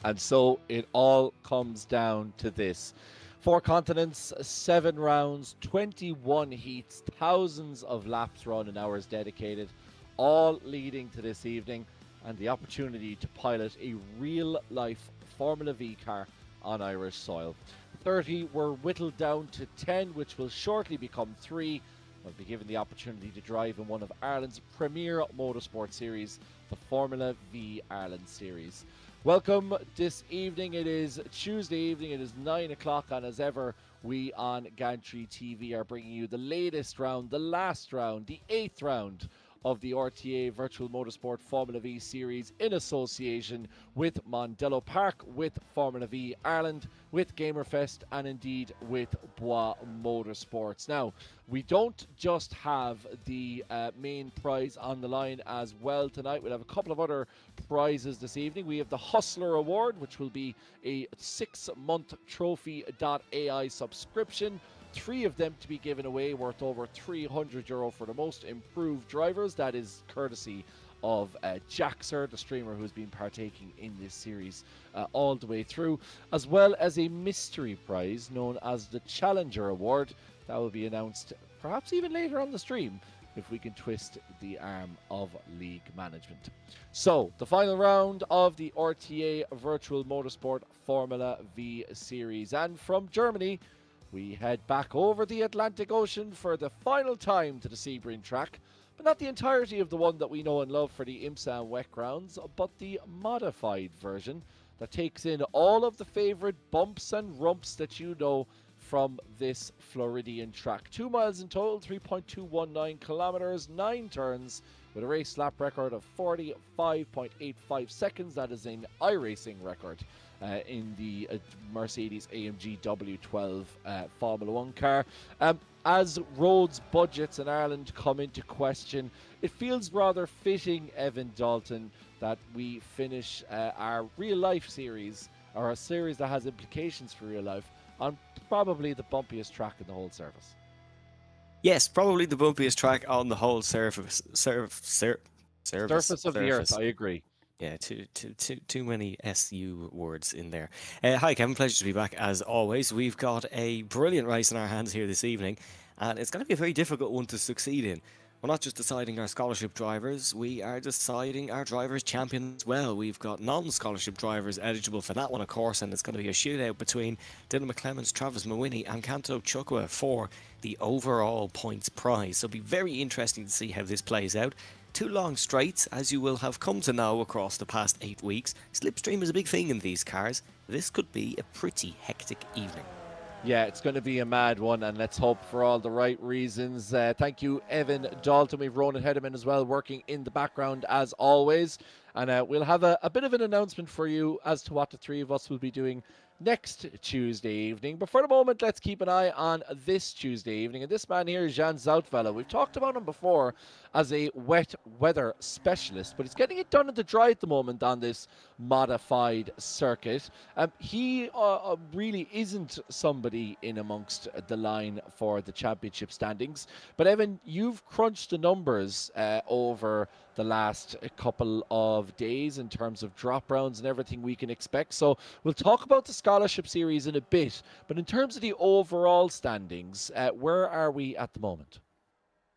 And so it all comes down to this. 4 continents, 7 rounds, 21 heats, thousands of laps run and hours dedicated, all leading to this evening and the opportunity to pilot a real life Formula V car on Irish soil. 30 were whittled down to 10, which will shortly become 3. Will be given the opportunity to drive in one of Ireland's premier motorsport series, the Formula V Ireland Series. Welcome this evening. It is Tuesday evening. It is 9 o'clock, and as ever, we on Gantry TV are bringing you the latest round, the last round, the 8th round of the RTA Virtual Motorsport Formula V Series in association with Mondello Park, with Formula V Ireland, with Gamerfest, and indeed with Bois Motorsports. Now, we don't just have the main prize on the line as well tonight. We'll have a couple of other prizes this evening. We have the Hustler Award, which will be a 6-month Trophy.ai subscription. 3 of them to be given away, worth over €300 for the most improved drivers. That is courtesy of Jaxer, the streamer who's been partaking in this series all the way through, as well as a mystery prize known as the Challenger Award. That will be announced perhaps even later on the stream if we can twist the arm of league management. So, the final round of the RTA Virtual Motorsport Formula V Series. And from Germany, we head back over the Atlantic Ocean for the final time to the Sebring track, but not the entirety of the one that we know and love for the IMSA and wet grounds, but the modified version that takes in all of the favourite bumps and rumps that you know from this Floridian track. 2 miles in total, 3.219 kilometres, 9 turns, with a race lap record of 45.85 seconds. That is an iRacing record in the Mercedes AMG W12 Formula 1 car. As roads, budgets in Ireland come into question, it feels rather fitting, Evan Dalton, that we finish our real-life series, or a series that has implications for real life, on probably the bumpiest track in the whole surface. Yes, probably the bumpiest track on the whole surface of the earth, I agree. Yeah, too many SU words in there. Hi, Kevin. Pleasure to be back as always. We've got a brilliant race in our hands here this evening, and it's going to be a very difficult one to succeed in. We're not just deciding our scholarship drivers, we are deciding our drivers' champions as well. We've got non-scholarship drivers eligible for that one, of course, and it's going to be a shootout between Dylan McClemens, Travis Mawhinney and Canto Chukwa for the overall points prize. So it'll be very interesting to see how this plays out. 2 long straights, as you will have come to know across the past 8 weeks. Slipstream is a big thing in these cars. This could be a pretty hectic evening. Yeah, it's going to be a mad one, and let's hope for all the right reasons. Thank you, Evan Dalton. We've Ronan Hederman as well, working in the background as always. And we'll have a bit of an announcement for you as to what the 3 of us will be doing next Tuesday evening. But for the moment, let's keep an eye on this Tuesday evening. And this man here is Jan Zoutwelle. We've talked about him before as a wet weather specialist, but he's getting it done in the dry at the moment on this modified circuit. He really isn't somebody in amongst the line for the championship standings. But Evan, you've crunched the numbers over the last couple of days in terms of drop rounds and everything we can expect. So we'll talk about the scholarship series in a bit, but in terms of the overall standings, where are we at the moment?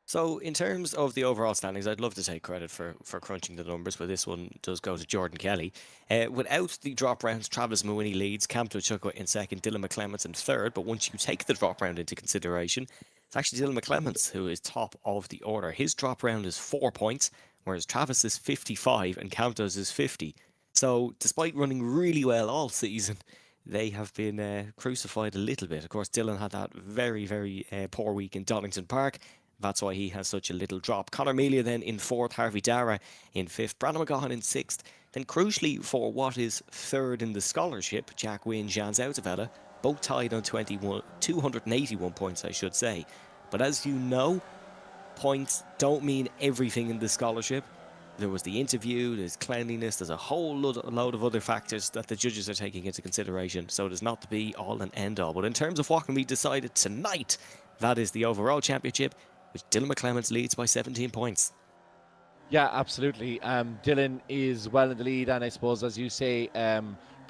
So in terms of the overall standings, I'd love to take credit for crunching the numbers, but this one does go to Jordan Kelly. Without the drop rounds, Travis Mawhinney leads, Camto Chukwa in second, Dylan McClemens in third, but once you take the drop round into consideration, it's actually Dylan McClemens who is top of the order. His drop round is 4 points, whereas Travis is 55 and Camto's is 50. So despite running really well all season, they have been crucified a little bit. Of course, Dylan had that very, very poor week in Donington Park. That's why he has such a little drop. Conor Melia then in fourth, Harvey Dara in fifth, Brandon McGaughan in sixth. Then crucially for what is third in the scholarship, Jack Wynne, Jan Zoutwelle, both tied on 281 points, I should say. But as you know, points don't mean everything in the scholarship. There was the interview, there's cleanliness, there's a whole load of other factors that the judges are taking into consideration, so it is not to be all and end all. But in terms of what can be decided tonight, that is the overall championship, which Dylan McClemens leads by 17 points. Yeah, absolutely. Dylan is well in the lead, and I suppose, as you say,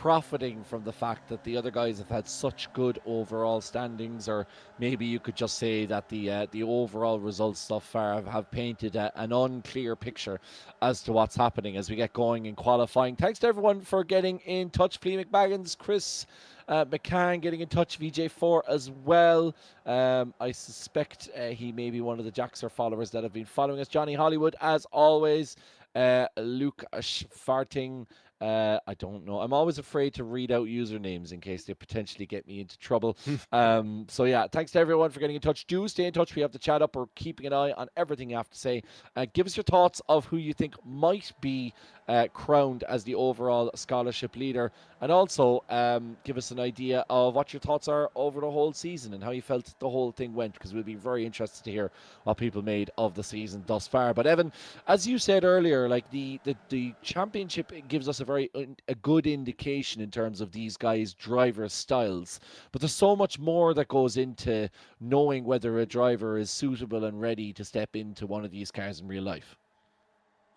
profiting from the fact that the other guys have had such good overall standings, or maybe you could just say that the overall results so far have painted an unclear picture as to what's happening as we get going in qualifying. Thanks to everyone for getting in touch. Flea McBaggins, Chris McCann getting in touch, VJ4 as well. I suspect he may be one of the Jaxer followers that have been following us. Johnny Hollywood, as always. Luke Farting. I don't know. I'm always afraid to read out usernames in case they potentially get me into trouble. So yeah, thanks to everyone for getting in touch. Do stay in touch. We have the chat up. We're keeping an eye on everything you have to say. Give us your thoughts of who you think might be crowned as the overall scholarship leader, and also give us an idea of what your thoughts are over the whole season and how you felt the whole thing went, because we'll be very interested to hear what people made of the season thus far. But Evan, as you said earlier, like the championship gives us a good indication in terms of these guys' drivers' styles, but there's so much more that goes into knowing whether a driver is suitable and ready to step into one of these cars in real life.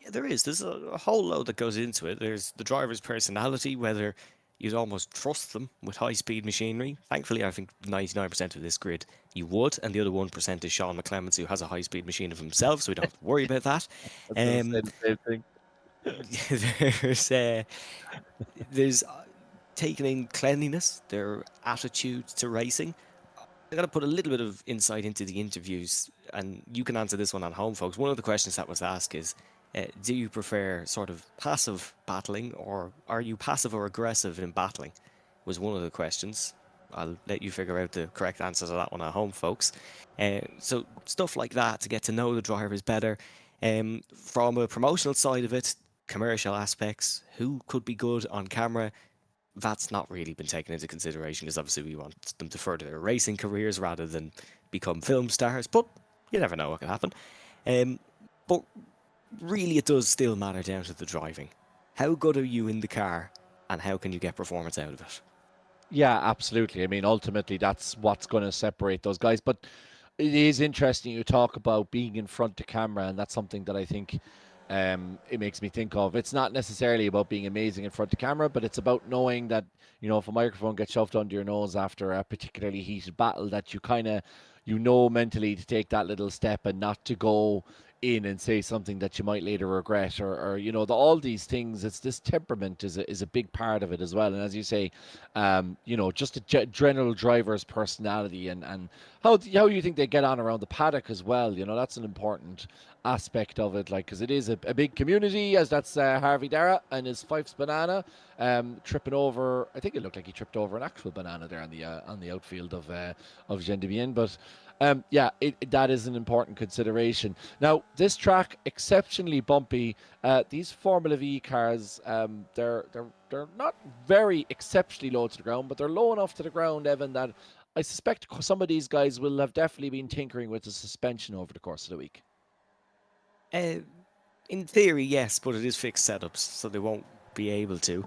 Yeah, there is. There's a whole load that goes into it. There's the driver's personality, whether you'd almost trust them with high-speed machinery. Thankfully, I think 99% of this grid you would, and the other 1% is Sean McClements, who has a high-speed machine of himself, so we don't have to worry about that. I was going to say the same thing. There's taking in cleanliness, their attitude to racing. I got to put a little bit of insight into the interviews, and you can answer this one at home, folks. One of the questions that was asked is, do you prefer sort of passive battling, or are you passive or aggressive in battling? Was one of the questions. I'll let you figure out the correct answer to that one at home, folks. So stuff like that to get to know the drivers better. From a promotional side of it, commercial aspects, who could be good on camera, that's not really been taken into consideration, because obviously we want them to further their racing careers rather than become film stars, but you never know what can happen. But really it does still matter down to the driving. How good are you in the car, and how can you get performance out of it? Yeah, absolutely. I mean, ultimately, that's what's going to separate those guys. But it is interesting you talk about being in front of camera, and that's something that I think it makes me think of. It's not necessarily about being amazing in front of camera, but it's about knowing that, if a microphone gets shoved under your nose after a particularly heated battle, that you kind of, mentally to take that little step and not to go in and say something that you might later regret, or all these things. It's this temperament is a big part of it as well. And as you say, just a general driver's personality, and how you think they get on around the paddock as well. That's an important aspect of it, like, because it is a big community, as that's Harvey Dara and his Fife's banana tripping over. I think it looked like he tripped over an actual banana there on the outfield of Jean de Bien, but yeah, that is an important consideration. Now, this track, exceptionally bumpy. These Formula V cars, they're not very exceptionally low to the ground, but they're low enough to the ground, Evan, that I suspect some of these guys will have definitely been tinkering with the suspension over the course of the week. In theory, yes, but it is fixed setups, so they won't be able to.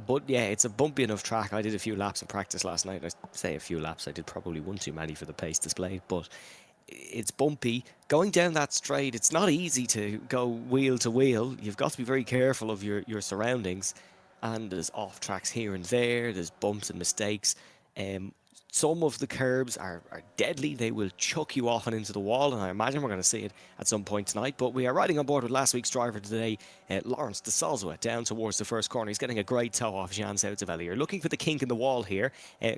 But yeah, it's a bumpy enough track. I did a few laps in practice last night. I say a few laps. I did probably one too many for the pace displayed, but it's bumpy. Going down that straight, it's not easy to go wheel to wheel. You've got to be very careful of your surroundings. And there's off tracks here and there. There's bumps and mistakes. Some of the curbs are deadly. They will chuck you off and into the wall, and I imagine we're going to see it at some point tonight. But we are riding on board with last week's driver today, Lawrence de Salzwa, down towards the first corner. He's getting a great toe off Jean Sautevelli. You're looking for the kink in the wall here.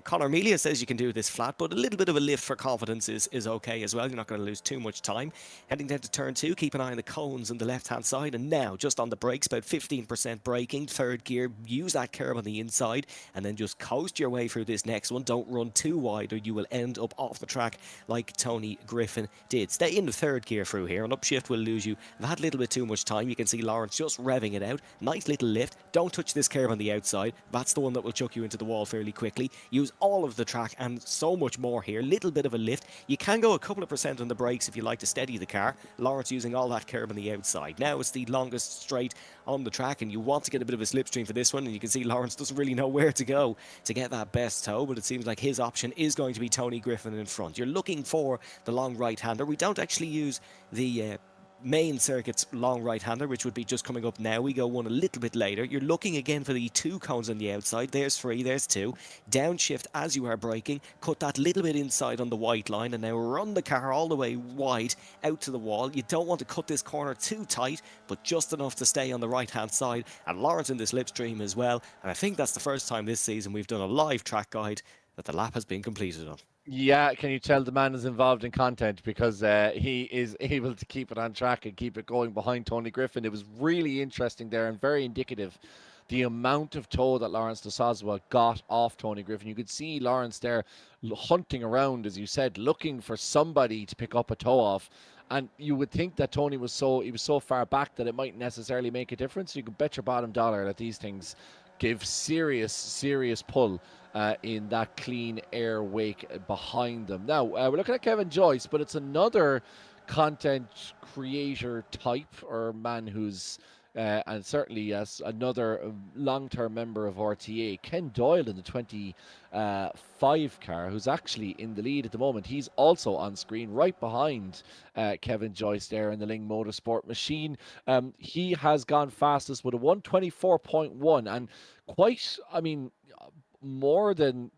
Conor Melia says you can do this flat, but a little bit of a lift for confidence is okay as well. You're not going to lose too much time. Heading down to turn 2, keep an eye on the cones on the left-hand side, and now just on the brakes, about 15% braking, third gear. Use that curb on the inside, and then just coast your way through this next one. Don't run too wide, or you will end up off the track like Tony Griffin did. Stay in the third gear through here. An upshift will lose you. I've had a little bit too much time. You can see Lawrence just revving it out. Nice little lift. Don't touch this curve on the outside. That's the one that will chuck you into the wall fairly quickly. Use all of the track and so much more here. Little bit of a lift. You can go a couple of percent on the brakes if you like to steady the car. Lawrence using all that curve on the outside. Now it's the longest straight on the track, and you want to get a bit of a slipstream for this one, and you can see Lawrence doesn't really know where to go to get that best toe, but it seems like his option is going to be Tony Griffin in front. You're looking for the long right-hander. We don't actually use the main circuit's long right-hander, which would be just coming up now. We go one a little bit later. You're looking again for the 2 cones on the outside. There's 3, there's 2. Downshift as you are braking. Cut that little bit inside on the white line, and now run the car all the way wide out to the wall. You don't want to cut this corner too tight, but just enough to stay on the right-hand side. And Lawrence in the slipstream as well. And I think that's the first time this season we've done a live track guide that the lap has been completed on. Yeah, can you tell the man is involved in content because he is able to keep it on track and keep it going behind Tony Griffin. It was really interesting there and very indicative. The amount of toe that Lawrence de Soswa got off Tony Griffin. You could see Lawrence there hunting around, as you said, looking for somebody to pick up a toe off. And you would think that Tony was so far back that it might necessarily make a difference. You can bet your bottom dollar that these things give serious pull in that clean air wake behind them. Now, we're looking at Kevin Joyce, but it's another content creator type or man who's, and certainly as another long-term member of RTA, Ken Doyle in the 25 car, who's actually in the lead at the moment. He's also on screen right behind Kevin Joyce there in the Ling Motorsport machine. He has gone fastest with a 124.1 and quite, I mean, more than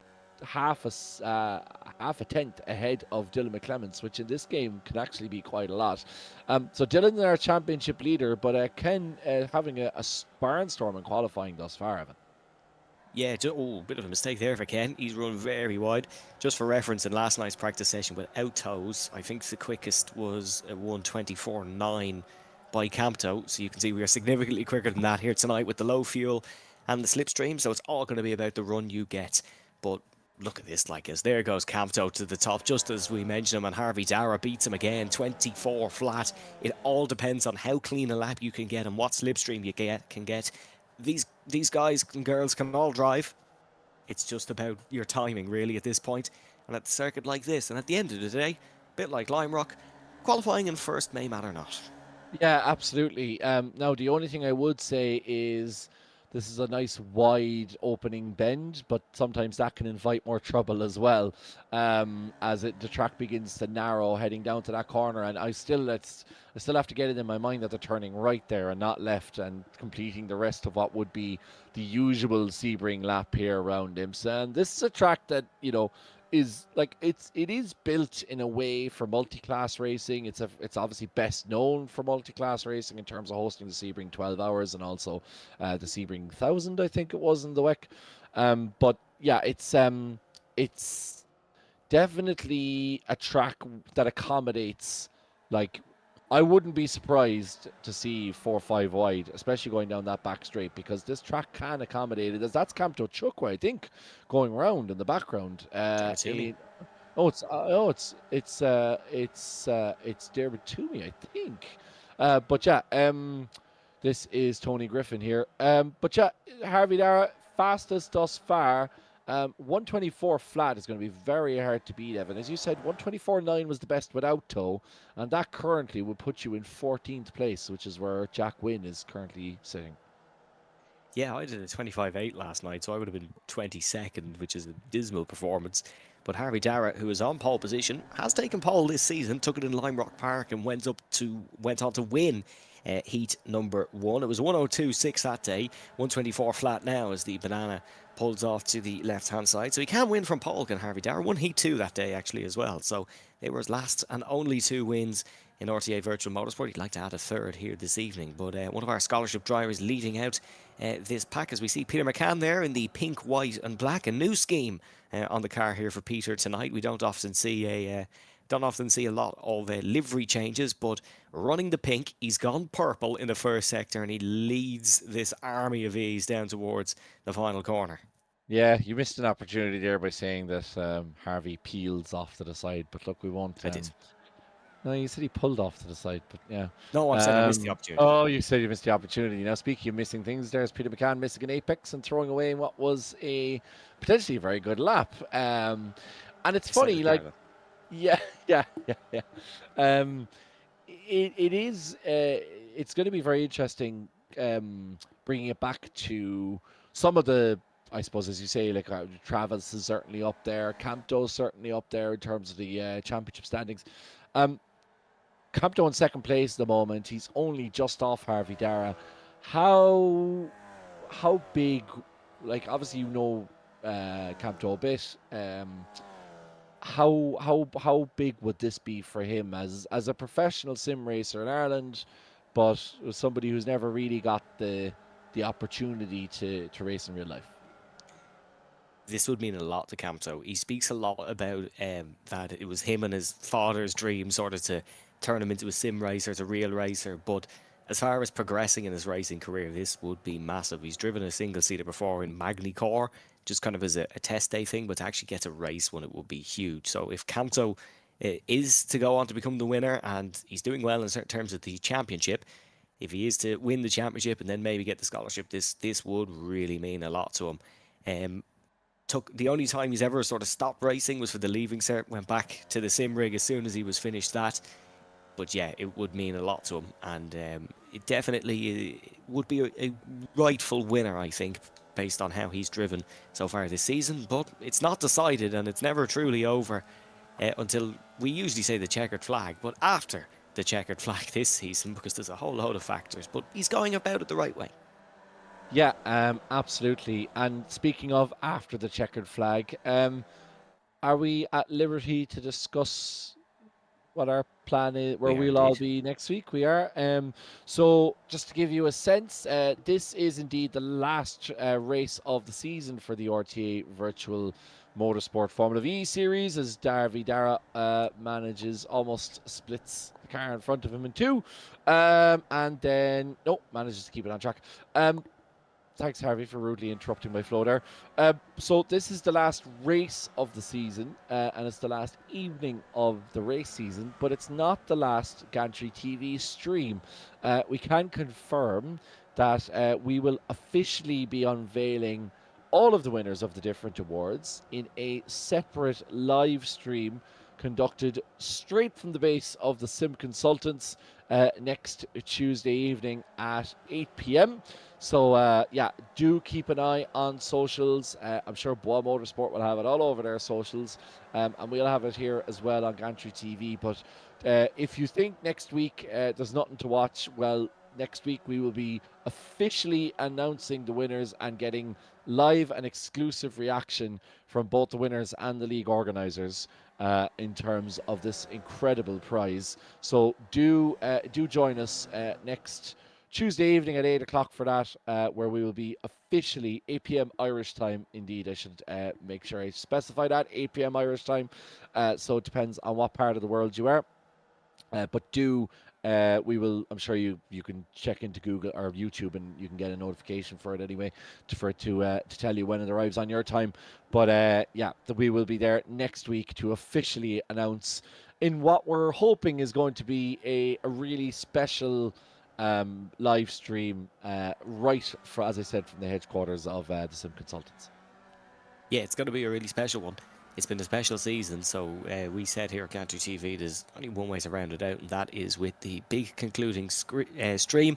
half a tenth ahead of Dylan McClements, which in this game can actually be quite a lot. So Dylan's our championship leader, but Ken having a barnstorm in qualifying thus far, Evan. Yeah, bit of a mistake there for Ken. He's run very wide. Just for reference, in last night's practice session without toes, I think the quickest was a 124.9 by Campto. So you can see we are significantly quicker than that here tonight with the low fuel and the slipstream. So it's all going to be about the run you get. But look at this, like, as there goes Campto to the top, just as we mentioned him, and Harvey Dara beats him again, 24 flat. It all depends on how clean a lap you can get and what slipstream you can get. These guys and girls can all drive. It's just about your timing, really, at this point. And at the circuit like this, and at the end of the day, a bit like Lime Rock, qualifying in first may matter not. Yeah, absolutely. Now, the only thing I would say is this is a nice wide opening bend, but sometimes that can invite more trouble as well as the track begins to narrow heading down to that corner. And I still have to get it in my mind that they're turning right there and not left and completing the rest of what would be the usual Sebring lap here around IMSA. And this is a track that, you know, is like it is built in a way for multi-class racing. It's obviously best known for multi-class racing in terms of hosting the Sebring 12 hours and also the Sebring 1000, I think it was, in the WEC. But yeah, it's definitely a track that accommodates, like, I wouldn't be surprised to see 4-5 wide, especially going down that back straight, because this track can accommodate it. As that's Camto Chukwa, I think, going around in the background. It's David Toomey, I think. But yeah, this is Tony Griffin here. But yeah, Harvey Dara, fastest thus far. 124 flat is going to be very hard to beat, Evan. As you said, 124.9 was the best without toe, and that currently would put you in 14th place, which is where Jack Wynn is currently sitting. Yeah, I did a 25.8 last night, so I would have been 22nd, which is a dismal performance. But Harvey Dara, who is on pole position, has taken pole this season, took it in Lime Rock Park and went on to win heat number 1. It was 102.6 that day, 124 flat now as the banana pulls off to the left-hand side. So he can win from pole, can Harvey Dara. Won heat 2 that day, actually, as well. So they were his last and only 2 wins in RTA Virtual Motorsport. He'd like to add a third here this evening. But one of our scholarship drivers leading out this pack, as we see Peter McCann there in the pink, white and black. A new scheme on the car here for Peter tonight. We don't often see a lot of livery changes, but running the pink, he's gone purple in the first sector, and he leads this army of E's down towards the final corner. Yeah, you missed an opportunity there by saying that Harvey peels off to the side, but look, we won't. I did. No, you said he pulled off to the side, but yeah. No, I said I missed the opportunity. Oh, you said you missed the opportunity. Now, speaking of missing things, there's Peter McCann missing an apex and throwing away what was a potentially very good lap. And it's funny, like, yeah. It is. It's going to be very interesting bringing it back to some of the, I suppose, as you say, like Travis is certainly up there, Campto's certainly up there in terms of the championship standings. Campto in second place at the moment. He's only just off Harvey Dara. How big? Like obviously Campto a bit. How big would this be for him as a professional sim racer in Ireland, but somebody who's never really got the opportunity to race in real life? This would mean a lot to Campto. He speaks a lot about that it was him and his father's dream sort of to turn him into a sim racer, to a real racer. But as far as progressing in his racing career, this would be massive. He's driven a single-seater before in Magny-Core, just kind of as a test day thing, but to actually get to race one, it would be huge. So if Campto is to go on to become the winner, and he's doing well in certain terms of the championship, if he is to win the championship and then maybe get the scholarship, this would really mean a lot to him. The only time he's ever sort of stopped racing was for the leaving cert, went back to the sim rig as soon as he was finished that. But yeah, it would mean a lot to him, and it definitely would be a rightful winner, I think, based on how he's driven so far this season. But it's not decided, and it's never truly over until we usually say the checkered flag, but after the checkered flag this season, because there's a whole load of factors. But he's going about it the right way. Yeah, absolutely. And speaking of after the checkered flag, are we at liberty to discuss what our plan is, where We are we'll all indeed. be next week? We are. So just to give you a sense, this is indeed the last race of the season for the RTA Virtual Motorsport Formula V Series, as Darby Dara manages, almost splits the car in front of him in two, and then manages to keep it on track. Thanks, Harvey, for rudely interrupting my flow there. So this is the last race of the season, and it's the last evening of the race season, but it's not the last Gantry TV stream. We can confirm that we will officially be unveiling all of the winners of the different awards in a separate live stream conducted straight from the base of the Sim Consultants next Tuesday evening at 8 p.m. So, do keep an eye on socials. I'm sure Bois Motorsport will have it all over their socials, and we'll have it here as well on Gantry TV. But if you think next week there's nothing to watch, well, next week we will be officially announcing the winners and getting live and exclusive reaction from both the winners and the league organisers in terms of this incredible prize. So do join us next Tuesday evening at 8 o'clock for that, where we will be officially 8 p.m. Irish time. Indeed, I should make sure I specify that, 8 p.m. Irish time. So it depends on what part of the world you are. We will, I'm sure you can check into Google or YouTube and you can get a notification for it anyway, to tell you when it arrives on your time. But we will be there next week to officially announce in what we're hoping is going to be a really special live stream, right for, as I said, from the headquarters of the Sim Consultants. Yeah, it's going to be a really special one. It's been a special season, so we said here at Gantry TV there's only one way to round it out, and that is with the big concluding stream,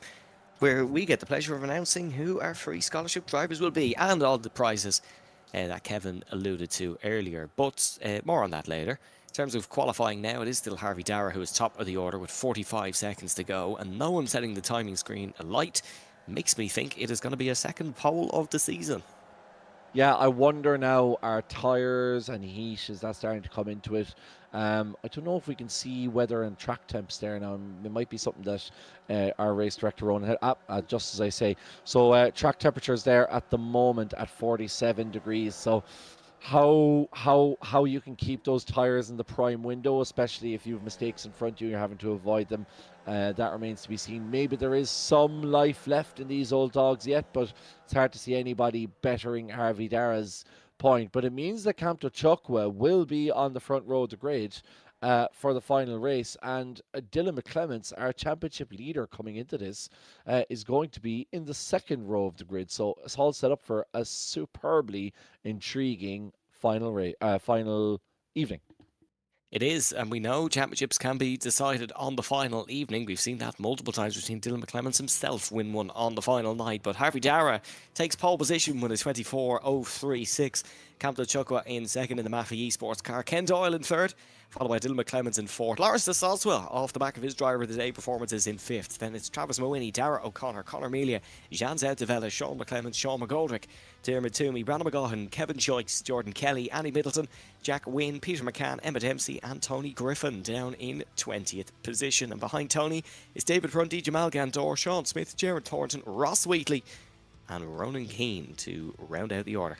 where we get the pleasure of announcing who our free scholarship drivers will be, and all the prizes that Kevin alluded to earlier. But more on that later. In terms of qualifying now, it is still Harvey Dara who is top of the order with 45 seconds to go, and no one setting the timing screen alight makes me think it is going to be a second pole of the season. Yeah, I wonder now, are tyres and heat, is that starting to come into it? I don't know if we can see weather and track temps there now. It might be something that our race director Ronan had, just as I say. So track temperatures there at the moment at 47 degrees. So how you can keep those tyres in the prime window, especially if you have mistakes in front of you, you're having to avoid them. That remains to be seen. Maybe there is some life left in these old dogs yet, but it's hard to see anybody bettering Harvey Dara's point. But it means that Campto Chukwa will be on the front row of the grid for the final race. And Dylan McClements, our championship leader coming into this, is going to be in the second row of the grid. So it's all set up for a superbly intriguing final evening. It is, and we know championships can be decided on the final evening. We've seen that multiple times. We've seen Dylan McClements himself win one on the final night. But Harvey Dara takes pole position with a 24.036. Campto Chukwa in second in the Mafia Esports car. Ken Doyle in third. followed by Dylan McClemens in fourth. Lawrence de Soswell, off the back of his driver of the day performances, in fifth. Then it's Travis Mawhinney, Dara O'Connor, Conor Melia, Jan Zoutevella, Sean McClemens, Sean McGoldrick, Dermot Toomey, Brandon McGaughan, Kevin Joyce, Jordan Kelly, Annie Middleton, Jack Wynne, Peter McCann, Emma Dempsey and Tony Griffin down in 20th position. And behind Tony is David Prunty, Jamal Gandor, Sean Smith, Jared Thornton, Ross Wheatley and Ronan Keane to round out the order.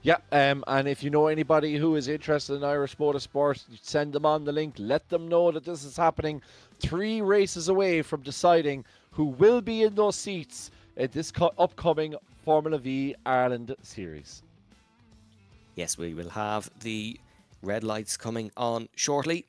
Yeah, and if you know anybody who is interested in Irish motorsport, send them on the link. Let them know that this is happening 3 races away from deciding who will be in those seats at this upcoming Formula V Ireland series. Yes, we will have the red lights coming on shortly.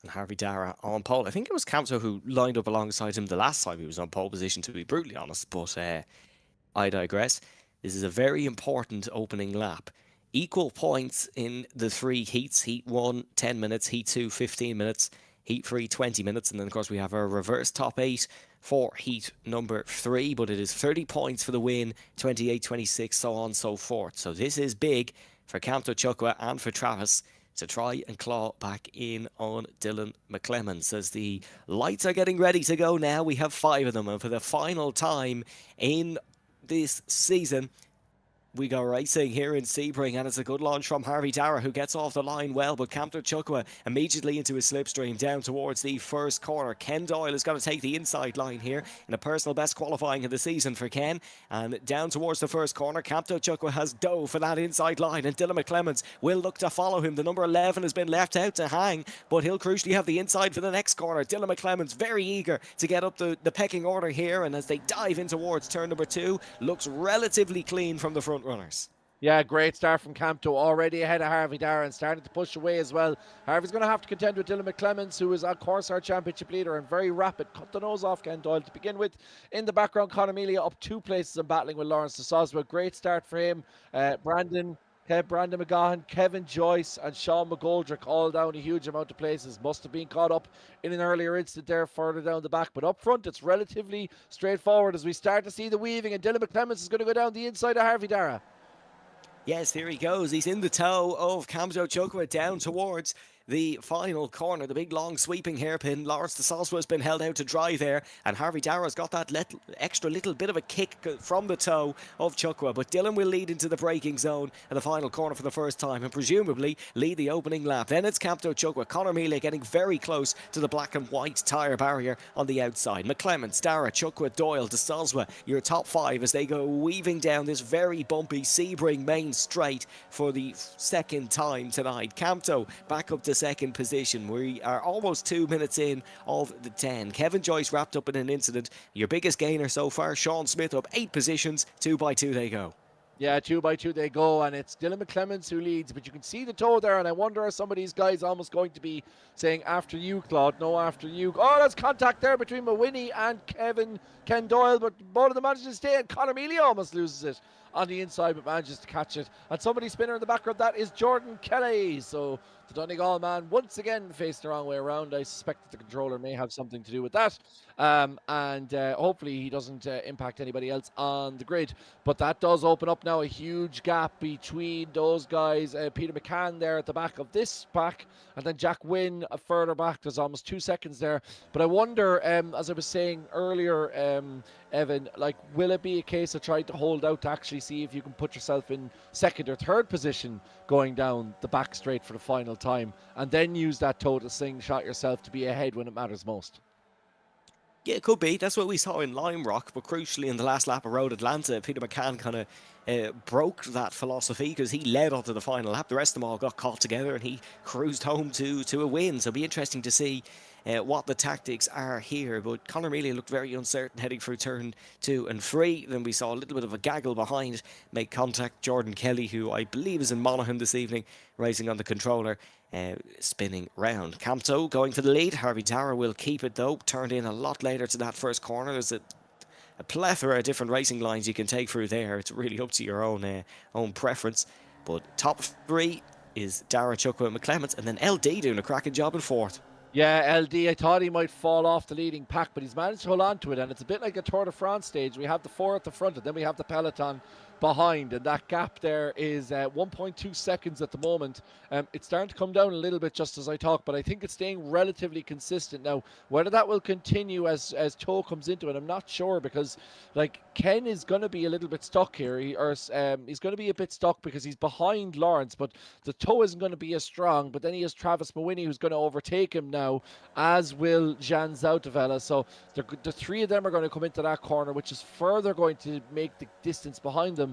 And Harvey Dara on pole. I think it was Camto who lined up alongside him the last time he was on pole position, to be brutally honest. But I digress. This is a very important opening lap. Equal points in the 3 heats. Heat 1, 10 minutes. Heat 2, 15 minutes. Heat 3, 20 minutes. And then, of course, we have our reverse top 8 for heat number 3. But it is 30 points for the win, 28, 26, so on and so forth. So this is big for Camto Chukwa and for Travis to try and claw back in on Dylan McClemens. As the lights are getting ready to go now, we have 5 of them. And for the final time in this season, we go racing here in Sebring, and it's a good launch from Harvey Dara, who gets off the line well, but Camto Chukwa immediately into his slipstream down towards the first corner. Ken Doyle is going to take the inside line here in a personal best qualifying of the season for Ken, and down towards the first corner, Camto Chukwa has dove for that inside line, and Dylan McClemens will look to follow him. The number 11 has been left out to hang, but he'll crucially have the inside for the next corner. Dylan McClemens very eager to get up the pecking order here, and as they dive in towards turn number 2, looks relatively clean from the front runners. Yeah, great start from Camto, already ahead of Harvey Dara and starting to push away as well. Harvey's going to have to contend with Dylan McClemens, who is, of course, our championship leader and very rapid. Cut the nose off Ken Doyle to begin with. In the background, Conor Melia up 2 places and battling with Lawrence de Soswell. Great start for him. Brandon McGaughan, Kevin Joyce and Sean McGoldrick all down a huge amount of places. Must have been caught up in an earlier incident there further down the back. But up front, it's relatively straightforward as we start to see the weaving, and Dylan McClemens is going to go down the inside of Harvey Dara. Yes, here he goes. He's in the toe of Camto Chukwa down towards the final corner. The big, long, sweeping hairpin. Lawrence de Soswell has been held out to dry there, and Harvey Dara's got that extra little bit of a kick from the toe of Chukwa. But Dylan will lead into the braking zone at the final corner for the first time, and presumably lead the opening lap. Then it's Camto Chukwa. Conor Melia getting very close to the black and white tyre barrier on the outside. McClemens, Dara, Chukwa, Doyle, de Soswell, your top 5 as they go weaving down this very bumpy Sebring main straight for the second time tonight. Camto back up to second position. We are almost 2 minutes in of the 10. Kevin Joyce wrapped up in an incident. Your biggest gainer so far, Sean Smith, up 8 positions. 2 by 2 they go. Yeah, 2 by 2 they go, and it's Dylan McClemens who leads, but you can see the toe there, and I wonder are some of these guys almost going to be saying after you, Claude, no after you. Oh, there's contact there between Mawhinney and Ken Doyle, but both of them managed to stay, and Conor Melia almost loses it on the inside but manages to catch it. And somebody spinner in the background, that is Jordan Kelly. So the Donegal man once again faced the wrong way around. I suspect that the controller may have something to do with that. Hopefully he doesn't impact anybody else on the grid. But that does open up now a huge gap between those guys. Peter McCann there at the back of this pack, and then Jack Wynne further back. There's almost 2 seconds there. But I wonder, as I was saying earlier, Evan, like, will it be a case of trying to hold out to actually see if you can put yourself in second or third position going down the back straight for the final time, and then use that toe to slingshot yourself to be ahead when it matters most? Yeah, it could be. That's what we saw in Lime Rock, but crucially in the last lap of Road Atlanta, Peter McCann kind of broke that philosophy because he led onto the final lap. The rest of them all got caught together and he cruised home to a win. So it'll be interesting to see what the tactics are here. But Conor Melia looked very uncertain heading through turn 2 and 3. Then we saw a little bit of a gaggle behind make contact. Jordan Kelly, who I believe is in Monaghan this evening, racing on the controller, spinning round. Camto going for the lead. Harvey Dara will keep it though. Turned in a lot later to that first corner. There's a plethora of different racing lines you can take through there. It's really up to your own preference. But top 3 is Dara, Chukwa and McClemens, and then LD doing a cracking job in 4th. Yeah, LD, I thought he might fall off the leading pack, but he's managed to hold on to it. And it's a bit like a Tour de France stage. We have the four at the front, and then we have the peloton behind. And that gap there is 1.2 seconds at the moment. It's starting to come down a little bit just as I talk, but I think it's staying relatively consistent now. Whether that will continue as Toe comes into it, I'm not sure, because like Ken is going to be a little bit stuck here. He's going to be a bit stuck because he's behind Lawrence, but the Toe isn't going to be as strong. But then he has Travis Mawhinney who's going to overtake him now, as will Jan Zoutevella. So the three of them are going to come into that corner, which is further going to make the distance behind them.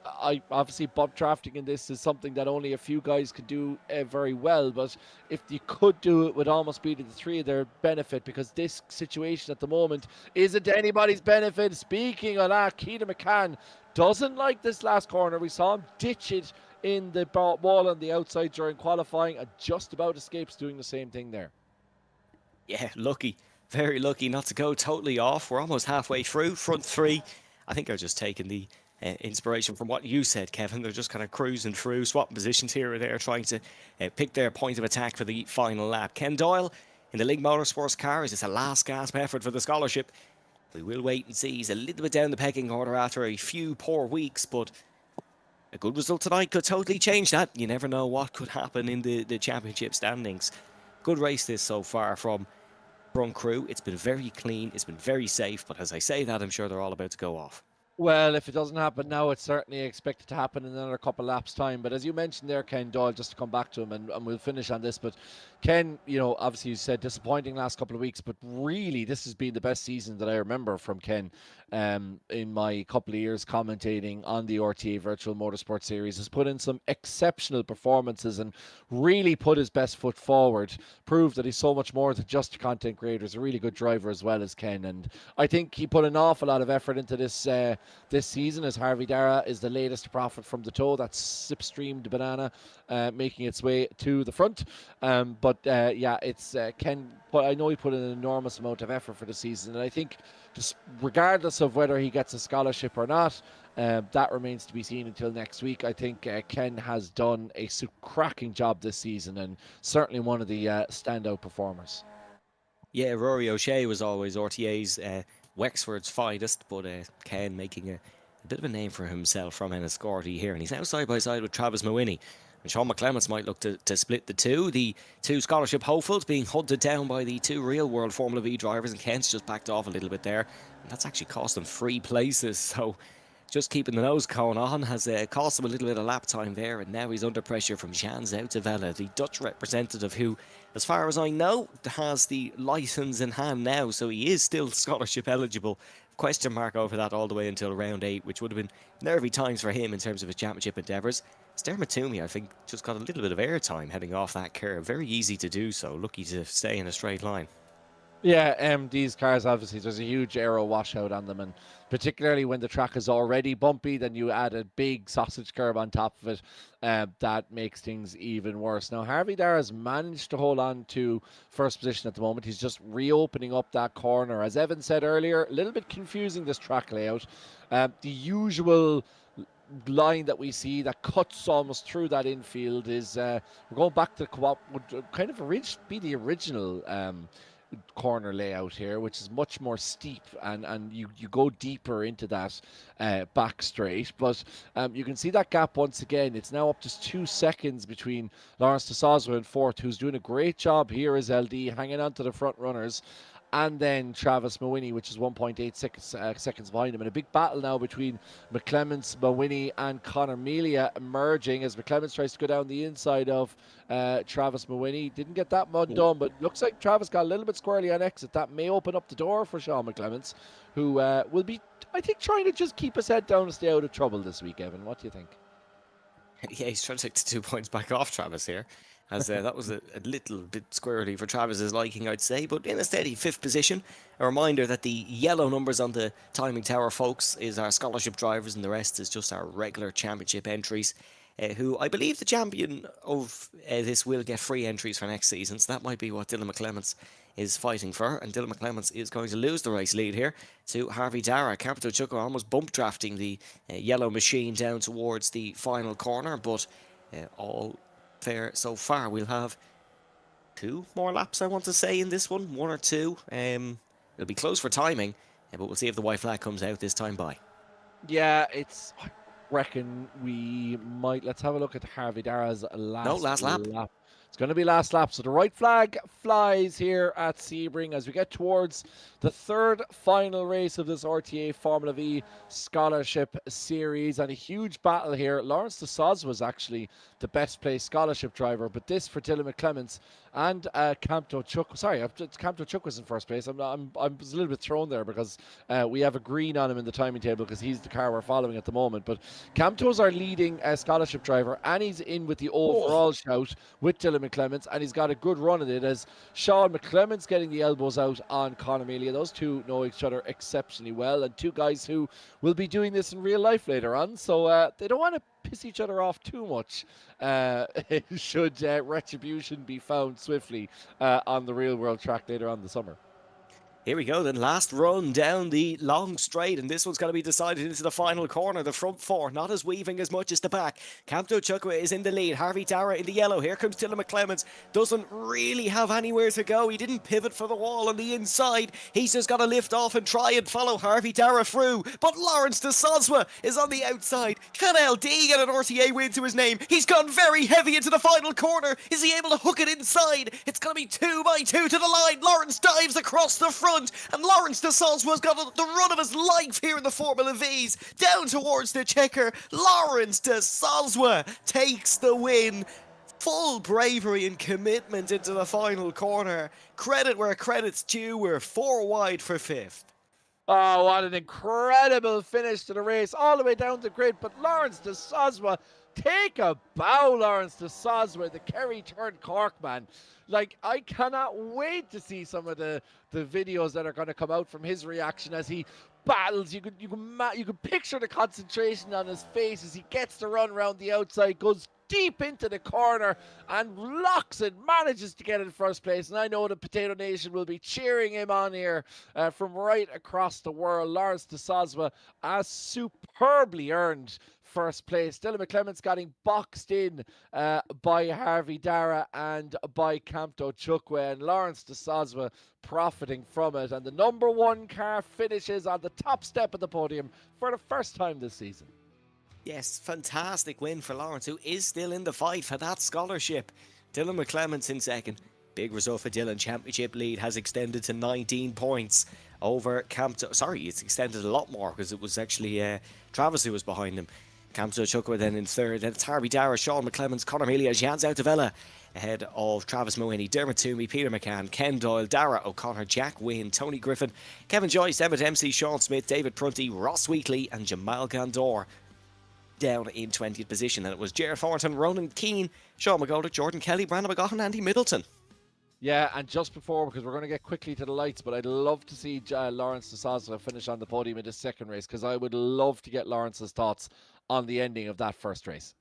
I obviously bump drafting in this is something that only a few guys can do very well, but if you could do it, would almost be to the three of their benefit, because this situation at the moment isn't to anybody's benefit. Speaking of that, Keita McCann doesn't like this last corner. We saw him ditch it in the wall on the outside during qualifying, and just about escapes doing the same thing there. Yeah, lucky. Very lucky not to go totally off. We're almost halfway through. Front three, I think are just taking the inspiration from what you said, Kevin. They're just kind of cruising through, swapping positions here or there, trying to pick their point of attack for the final lap. Ken Doyle in the League Motorsports car. Is this a last gasp effort for the scholarship? We will wait and see. He's a little bit down the pecking order after a few poor weeks, but a good result tonight could totally change that. You never know what could happen in the championship standings. Good race this so far from front crew. It's been very clean. It's been very safe. But as I say that, I'm sure they're all about to go off. Well, if it doesn't happen now, it's certainly expected to happen in another couple of laps' time. But as you mentioned there, Ken Doyle, just to come back to him, and we'll finish on this. But Ken, obviously you said disappointing last couple of weeks, but really this has been the best season that I remember from Ken in my couple of years commentating on the RTA Virtual Motorsport Series. Has put in some exceptional performances and really put his best foot forward. Proved that he's so much more than just a content creator. He's a really good driver as well as Ken. And I think he put an awful lot of effort into this season, as Harvey Dara is the latest to profit from the Toe. That slipstreamed banana making its way to the front. It's Ken, but I know he put in an enormous amount of effort for the season, and I think just regardless of whether he gets a scholarship or not, that remains to be seen until next week. I think Ken has done a cracking job this season, and certainly one of the standout performers. Yeah, Rory O'Shea was always RTA's Wexford's finest, but Ken making a bit of a name for himself from Enniscorthy here, and he's now side by side with Travis Mawhinney. And Sean McClements might look to split the two. The two scholarship hopefuls being hunted down by the two real-world Formula V drivers, and Kent's just backed off a little bit there. And that's actually cost them 3 places, so just keeping the nose cone on has cost him a little bit of lap time there, and now he's under pressure from Jan Zoutevella, the Dutch representative who, as far as I know, has the licence in hand now, so he is still scholarship eligible. Question mark over that all the way until round 8, which would have been nervy times for him in terms of his championship endeavours. Dermot Toomey, I think, just got a little bit of airtime heading off that curve. Very easy to do so. Lucky to stay in a straight line. Yeah, these cars, obviously, there's a huge aero washout on them, and particularly when the track is already bumpy, then you add a big sausage curb on top of it. That makes things even worse. Now, Harvey Dara has managed to hold on to first position at the moment. He's just reopening up that corner. As Evan said earlier, a little bit confusing, this track layout. The usual line that we see that cuts almost through that infield is we're going back to what would kind of be the original corner layout here, which is much more steep, and you go deeper into that back straight. But you can see that gap once again. It's now up to 2 seconds between Lawrence de Soswa in fourth, who's doing a great job here as LD, hanging on to the front runners, and then Travis Mawhinney, which is 1.8 seconds behind him. And a big battle now between McClements, Mawhinney, and Conor Melia emerging as McClements tries to go down the inside of Travis Mawhinney. Didn't get that much done, but looks like Travis got a little bit squirrely on exit. That may open up the door for Sean McClements, who will be, I think, trying to just keep his head down and stay out of trouble this week. Evan, what do you think? Yeah, he's trying to take the 2 points back off Travis here, as that was a little bit squirrely for Travis's liking, I'd say, but in a steady 5th position. A reminder that the yellow numbers on the timing tower, folks, is our scholarship drivers, and the rest is just our regular championship entries, who I believe the champion of this will get free entries for next season, so that might be what Dylan McClements is fighting for, and Dylan McClements is going to lose the race lead here to Harvey Dara. Capital Chucko almost bump drafting the yellow machine down towards the final corner, but all fair so far. We'll have 2 more laps, I want to say, in this one. 1 or 2. It'll be close for timing, but we'll see if the white flag comes out this time by. Yeah, I reckon we might. Let's have a look at Harvey Dara's No, last last lap. lap. It's going to be last lap. So the right flag flies here at Sebring as we get towards the third final race of this RTA Formula V Scholarship Series. And a huge battle here. Lawrence de Soz was actually the best placed scholarship driver, but this for Dylan McClements and Camto Chuk. Sorry, Camto Chuk was in first place. I was a little bit thrown there because we have a green on him in the timing table because he's the car we're following at the moment. But Camto's our leading scholarship driver, and he's in with the overall shout with Dylan McClements, and he's got a good run at it as Sean McClements getting the elbows out on Conor Melia. Those two know each other exceptionally well, and two guys who will be doing this in real life later on. So they don't want to piss each other off too much should retribution be found swiftly on the real world track later on the summer. Here we go, then. Last run down the long straight, and this one's going to be decided into the final corner. The front four, not as weaving as much as the back. Camto Chukwa is in the lead. Harvey Dara in the yellow. Here comes Dylan McClements. Doesn't really have anywhere to go. He didn't pivot for the wall on the inside. He's just got to lift off and try and follow Harvey Dara through. But Lawrence de Soswa is on the outside. Can LD get an RTA win to his name? He's gone very heavy into the final corner. Is he able to hook it inside? It's going to be 2 by 2 to the line. Lawrence dives across the front. And Lawrence de Soswa's got the run of his life here in the Formula V's. Down towards the checker. Lawrence de Soswa takes the win. Full bravery and commitment into the final corner. Credit where credit's due. We're 4 wide for 5th. Oh, what an incredible finish to the race, all the way down the grid. But Lawrence de Soswa, take a bow, Lawrence de Soswa, the Kerry turned Cork man. Like, I cannot wait to see some of the videos that are going to come out from his reaction as he battles. You could picture the concentration on his face as he gets to run around the outside, goes deep into the corner and locks it, manages to get in first place. And I know the Potato Nation will be cheering him on here from right across the world. Lawrence de Soswa has superbly earned first place. Dylan McClements getting boxed in by Harvey Dara and by Camto Chukwa, and Lawrence de Soswa profiting from it. And the number 1 car finishes on the top step of the podium for the first time this season. Yes, fantastic win for Lawrence, who is still in the fight for that scholarship. Dylan McClements in second. Big result for Dylan. Championship lead has extended to 19 points over Camto. Sorry, it's extended a lot more because it was actually Travis who was behind him. Camto Chukwa then in third. Then it's Harvey Dara, Sean McClements, Conor Melia, Jan Zoutavella ahead of Travis Mooney, Dermot Toomey, Peter McCann, Ken Doyle, Dara O'Connor, Jack Wynne, Tony Griffin, Kevin Joyce, Emmett MC, Sean Smith, David Prunty, Ross Wheatley and Jamal Gandor down in 20th position. And it was Ger Thornton, Ronan Keane, Sean McGoldrick, Jordan Kelly, Brandon McGough, Andy Middleton. Yeah, and just before, because we're going to get quickly to the lights, but I'd love to see Lawrence de Soswa finish on the podium in this second race, because I would love to get Lawrence's thoughts on the ending of that first race.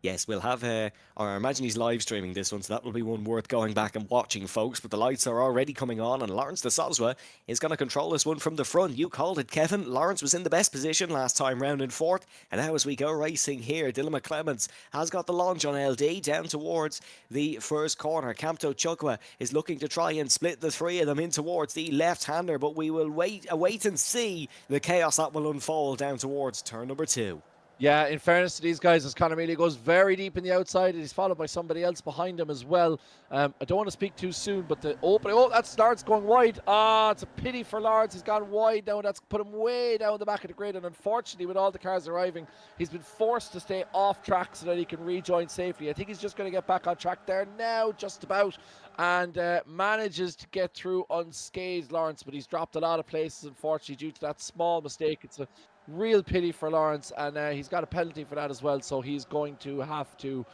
Yes, we'll have, or I imagine he's live streaming this one, so that will be one worth going back and watching, folks. But the lights are already coming on, and Lawrence de Soswa is going to control this one from the front. You called it, Kevin. Lawrence was in the best position last time round in 4th, and now as we go racing here, Dylan McClements has got the launch on LD down towards the first corner. Camto Chukwa is looking to try and split the 3 of them in towards the left-hander, but we will wait and see the chaos that will unfold down towards turn number 2. Yeah, in fairness to these guys, as Conor Melia goes very deep in the outside, and he's followed by somebody else behind him as well. I don't want to speak too soon, but the opening, that's Lawrence going wide. It's a pity for Lawrence. He's gone wide now. That's put him way down the back of the grid, and unfortunately, with all the cars arriving, he's been forced to stay off track so that he can rejoin safely. I think he's just going to get back on track there now, just about, and manages to get through unscathed, Lawrence, but he's dropped a lot of places, unfortunately, due to that small mistake. It's a real pity for Lawrence, and he's got a penalty for that as well, so he's going to have to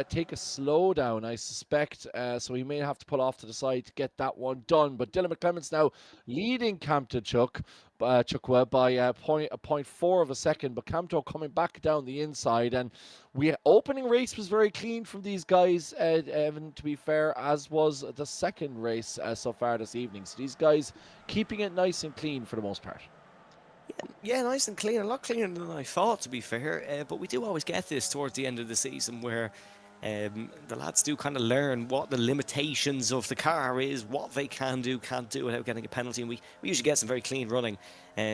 take a slow down, I suspect, so he may have to pull off to the side to get that one done. But Dylan McClements now leading Camto Chukwa by 0.4 of a second, but Camto coming back down the inside, and opening race was very clean from these guys, Evan, to be fair, as was the second race so far this evening. So these guys keeping it nice and clean for the most part. Yeah, nice and clean. A lot cleaner than I thought, to be fair. But we do always get this towards the end of the season where The lads do kind of learn what the limitations of the car is, what they can do, can't do without getting a penalty. And we usually get some very clean running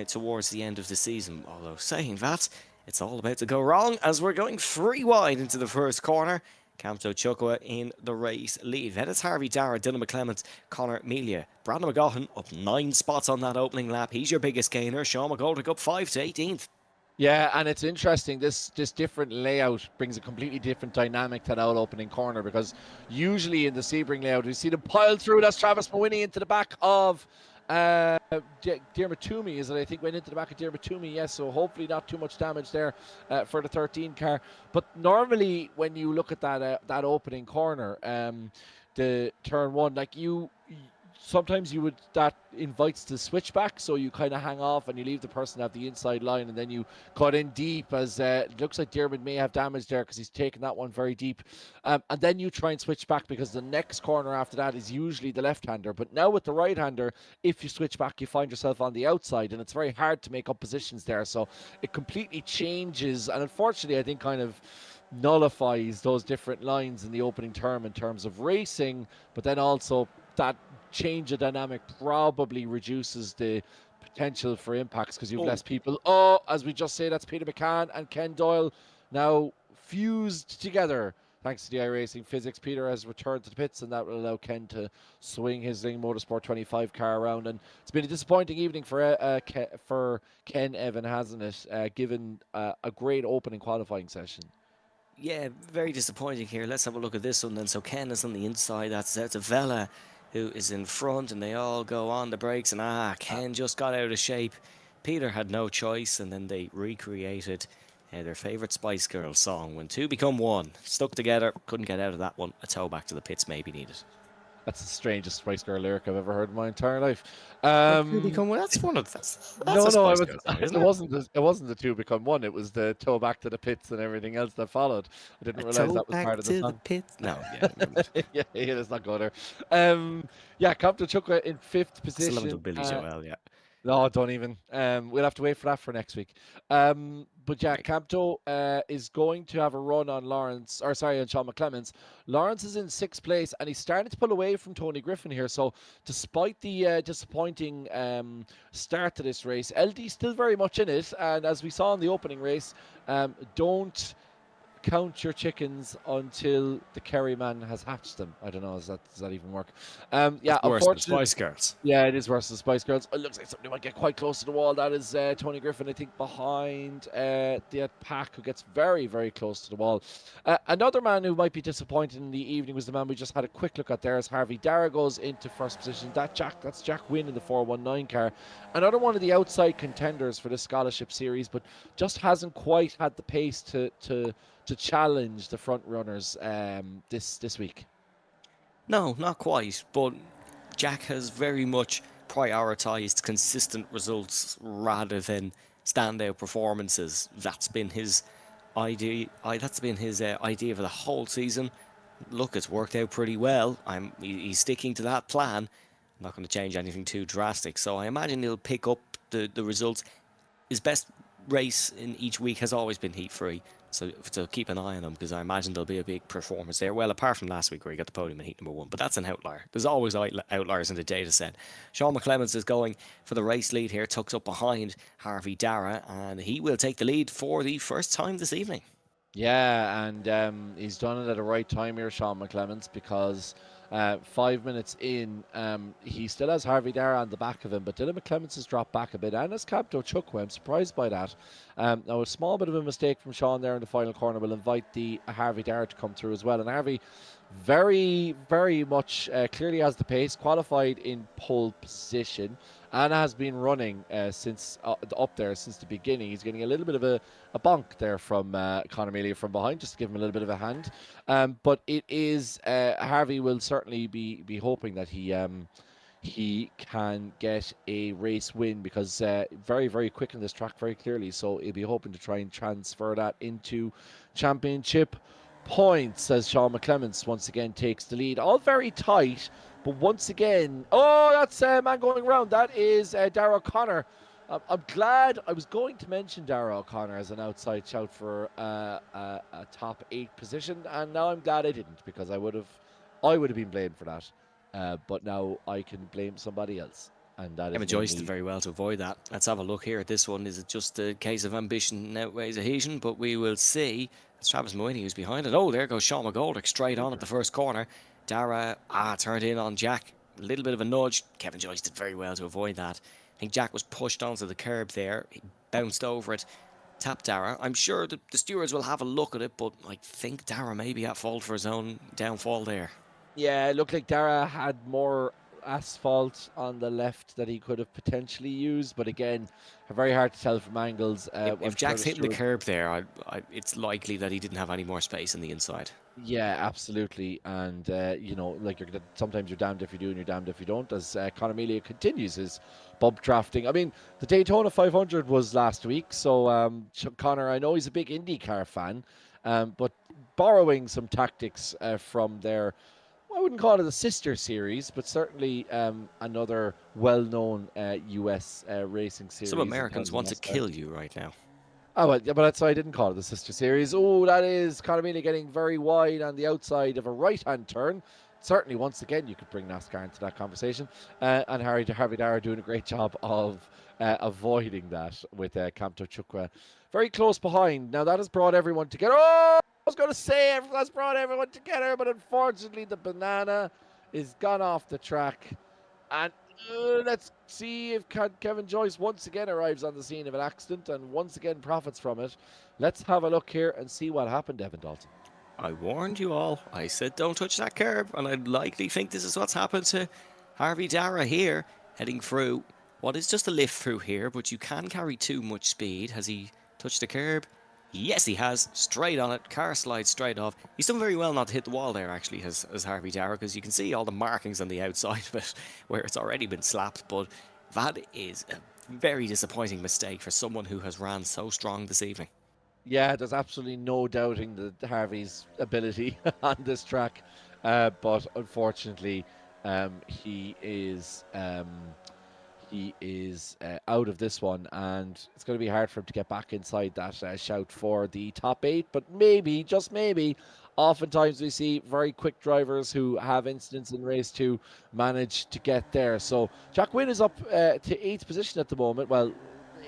towards the end of the season. Although saying that, it's all about to go wrong as we're going 3 wide into the first corner. Camto Chukwa in the race lead. Then it's Harvey Dara, Dylan McClements, Connor Melia. Brandon McGaughan up 9 spots on that opening lap. He's your biggest gainer. Sean McGoldrick up 5 to 18th. Yeah, and it's interesting. This different layout brings a completely different dynamic to that opening corner, because usually in the Sebring layout, we see them pile through. That's Travis Mawhinney into the back of Diarmuid Toomey, is it? I think went into the back of Diarmuid Toomey, yes. So hopefully not too much damage there for the 13 car. But normally when you look at that opening corner, the turn one, like sometimes that invites the switchback, so you kind of hang off and you leave the person at the inside line, and then you cut in deep, as it looks like Diarmuid may have damage there because he's taken that one very deep, and then you try and switch back, because the next corner after that is usually the left-hander. But now with the right-hander, if you switch back, you find yourself on the outside, and it's very hard to make up positions there, so it completely changes, and unfortunately I think kind of nullifies those different lines in the opening term in terms of racing. But then also that change of dynamic probably reduces the potential for impacts, because you've less people. Oh, as we just say, that's Peter McCann and Ken Doyle now fused together thanks to the iRacing physics. Peter has returned to the pits, and that will allow Ken to swing his Ring Motorsport 25 car around. And it's been a disappointing evening for Ken Evan, hasn't it? Given a great opening qualifying session. Yeah, very disappointing here. Let's have a look at this one then. So Ken is on the inside. That's Vela who is in front, and they all go on the brakes, and Ken just got out of shape. Peter had no choice, and then they recreated their favourite Spice Girls song, When Two Become One. Stuck together, couldn't get out of that one. A tow back to the pits may be needed. That's the strangest Spice Girl lyric I've ever heard in my entire life. That's one of that's no, it wasn't the two become one. It was the tow back to the pits and everything else that followed. I didn't realize that was part of the song. The pits. No, yeah, let's not go there. Camto Chukwa in 5th position. Still love Billy Joel, yeah. No, don't even. We'll have to wait for that for next week. But yeah, Camto is going to have a run on on Sean McClements. Lawrence is in 6th place, and he's starting to pull away from Tony Griffin here. So despite the disappointing start to this race, LD still very much in it. And as we saw in the opening race, don't count your chickens until the Kerry man has hatched them. I don't know, does that even work? Worse than Spice Girls. Yeah, it is worse than Spice Girls. It looks like somebody might get quite close to the wall. That is Tony Griffin, I think, behind the pack, who gets very, very close to the wall. Another man who might be disappointed in the evening was the man we just had a quick look at there, as Harvey Dara goes into 1st position. That's Jack Wynn in the 419 car. Another one of the outside contenders for the scholarship series, but just hasn't quite had the pace to challenge the front runners this week. No, not quite. But Jack has very much prioritised consistent results rather than standout performances. That's been his idea. That's been his idea for the whole season. Look, it's worked out pretty well. He's sticking to that plan. I'm not going to change anything too drastic. So I imagine he'll pick up the results. His best race in each week has always been heat free. So keep an eye on him, because I imagine there'll be a big performance there. Well, apart from last week where he got the podium in heat number 1, but that's an outlier. There's always outliers in the data set. Sean McClements is going for the race lead here, tucks up behind Harvey Dara, and he will take the lead for the first time this evening. Yeah, and he's done it at the right time here, Sean McClements, because 5 minutes in, he still has Harvey Dara on the back of him, but Dylan McClements has dropped back a bit, and as Camto Chukwa, I'm surprised by that. Now, a small bit of a mistake from Sean there in the final corner will invite the Harvey Dara to come through as well, and Harvey very, very much clearly has the pace, qualified in pole position, and has been running since up there since the beginning. He's getting a little bit of a bonk there from Conor Melia from behind, just to give him a little bit of a hand. But it is Harvey will certainly be hoping that he can get a race win, because very, very quick in this track, very clearly. So he'll be hoping to try and transfer that into championship points, as Sean McClements once again takes the lead. All very tight, but once again, that's man going around. That is Darragh O'Connor, I'm glad. I was going to mention Dara O'Connor as an outside shout for a top 8 position, and now I'm glad I didn't, because I would have been blamed for that. But now I can blame somebody else, and that is Kevin Joyce did namely. very well to avoid that. Let's have a look here at this one. Is it just a case of ambition outweighs adhesion? But we will see. It's Travis Mooney who's behind it. Oh, there goes Sean McGoldrick straight on at the first corner. Dara, turned in on Jack. A little bit of a nudge. Kevin Joyce did very well to avoid that. I think Jack was pushed onto the curb there. He bounced over it. Tapped Dara. I'm sure the stewards will have a look at it, but I think Dara may be at fault for his own downfall there. Yeah, it looked like Dara had more asphalt on the left that he could have potentially used, but again, very hard to tell from angles. If Jack's hitting the curb there, it's likely that he didn't have any more space on the inside. Yeah, absolutely. And, like sometimes you're damned if you do and you're damned if you don't, as Conor Melia continues his bump drafting. I mean, the Daytona 500 was last week, so Conor, I know he's a big IndyCar fan, but borrowing some tactics from their, I wouldn't call it a sister series, but certainly another well-known US racing series. Some Americans want to kill you right now. Oh, well, yeah, but that's why I didn't call it the sister series. Oh, that is Conor Melia getting very wide on the outside of a right-hand turn. Certainly, once again, you could bring NASCAR into that conversation. And Harvey Dara doing a great job of avoiding that with Kamto Chukwa very close behind. Now, that has brought everyone together. Oh, I was going to say that's brought everyone together, but unfortunately, the banana is gone off the track. And let's see if Kevin Joyce once again arrives on the scene of an accident and once again profits from it. Let's have a look here and see what happened, Evan Dalton. I warned you all. I said don't touch that curb, and I likely think this is what's happened to Harvey Dara here, heading through what is just a lift through here, but you can carry too much speed. Has he touched the curb? Yes, he has. Straight on it. Car slides straight off. He's done very well not to hit the wall there, actually, as Harvey Dara, because you can see all the markings on the outside of it where it's already been slapped. But that is a very disappointing mistake for someone who has ran so strong this evening. Yeah, there's absolutely no doubting Harvey's ability on this track, but unfortunately, he is out of this one, and it's going to be hard for him to get back inside that shout for the top 8. But maybe, just maybe, oftentimes we see very quick drivers who have incidents in race 2 manage to get there. So Jack Wynn is up to 8th position at the moment. Well,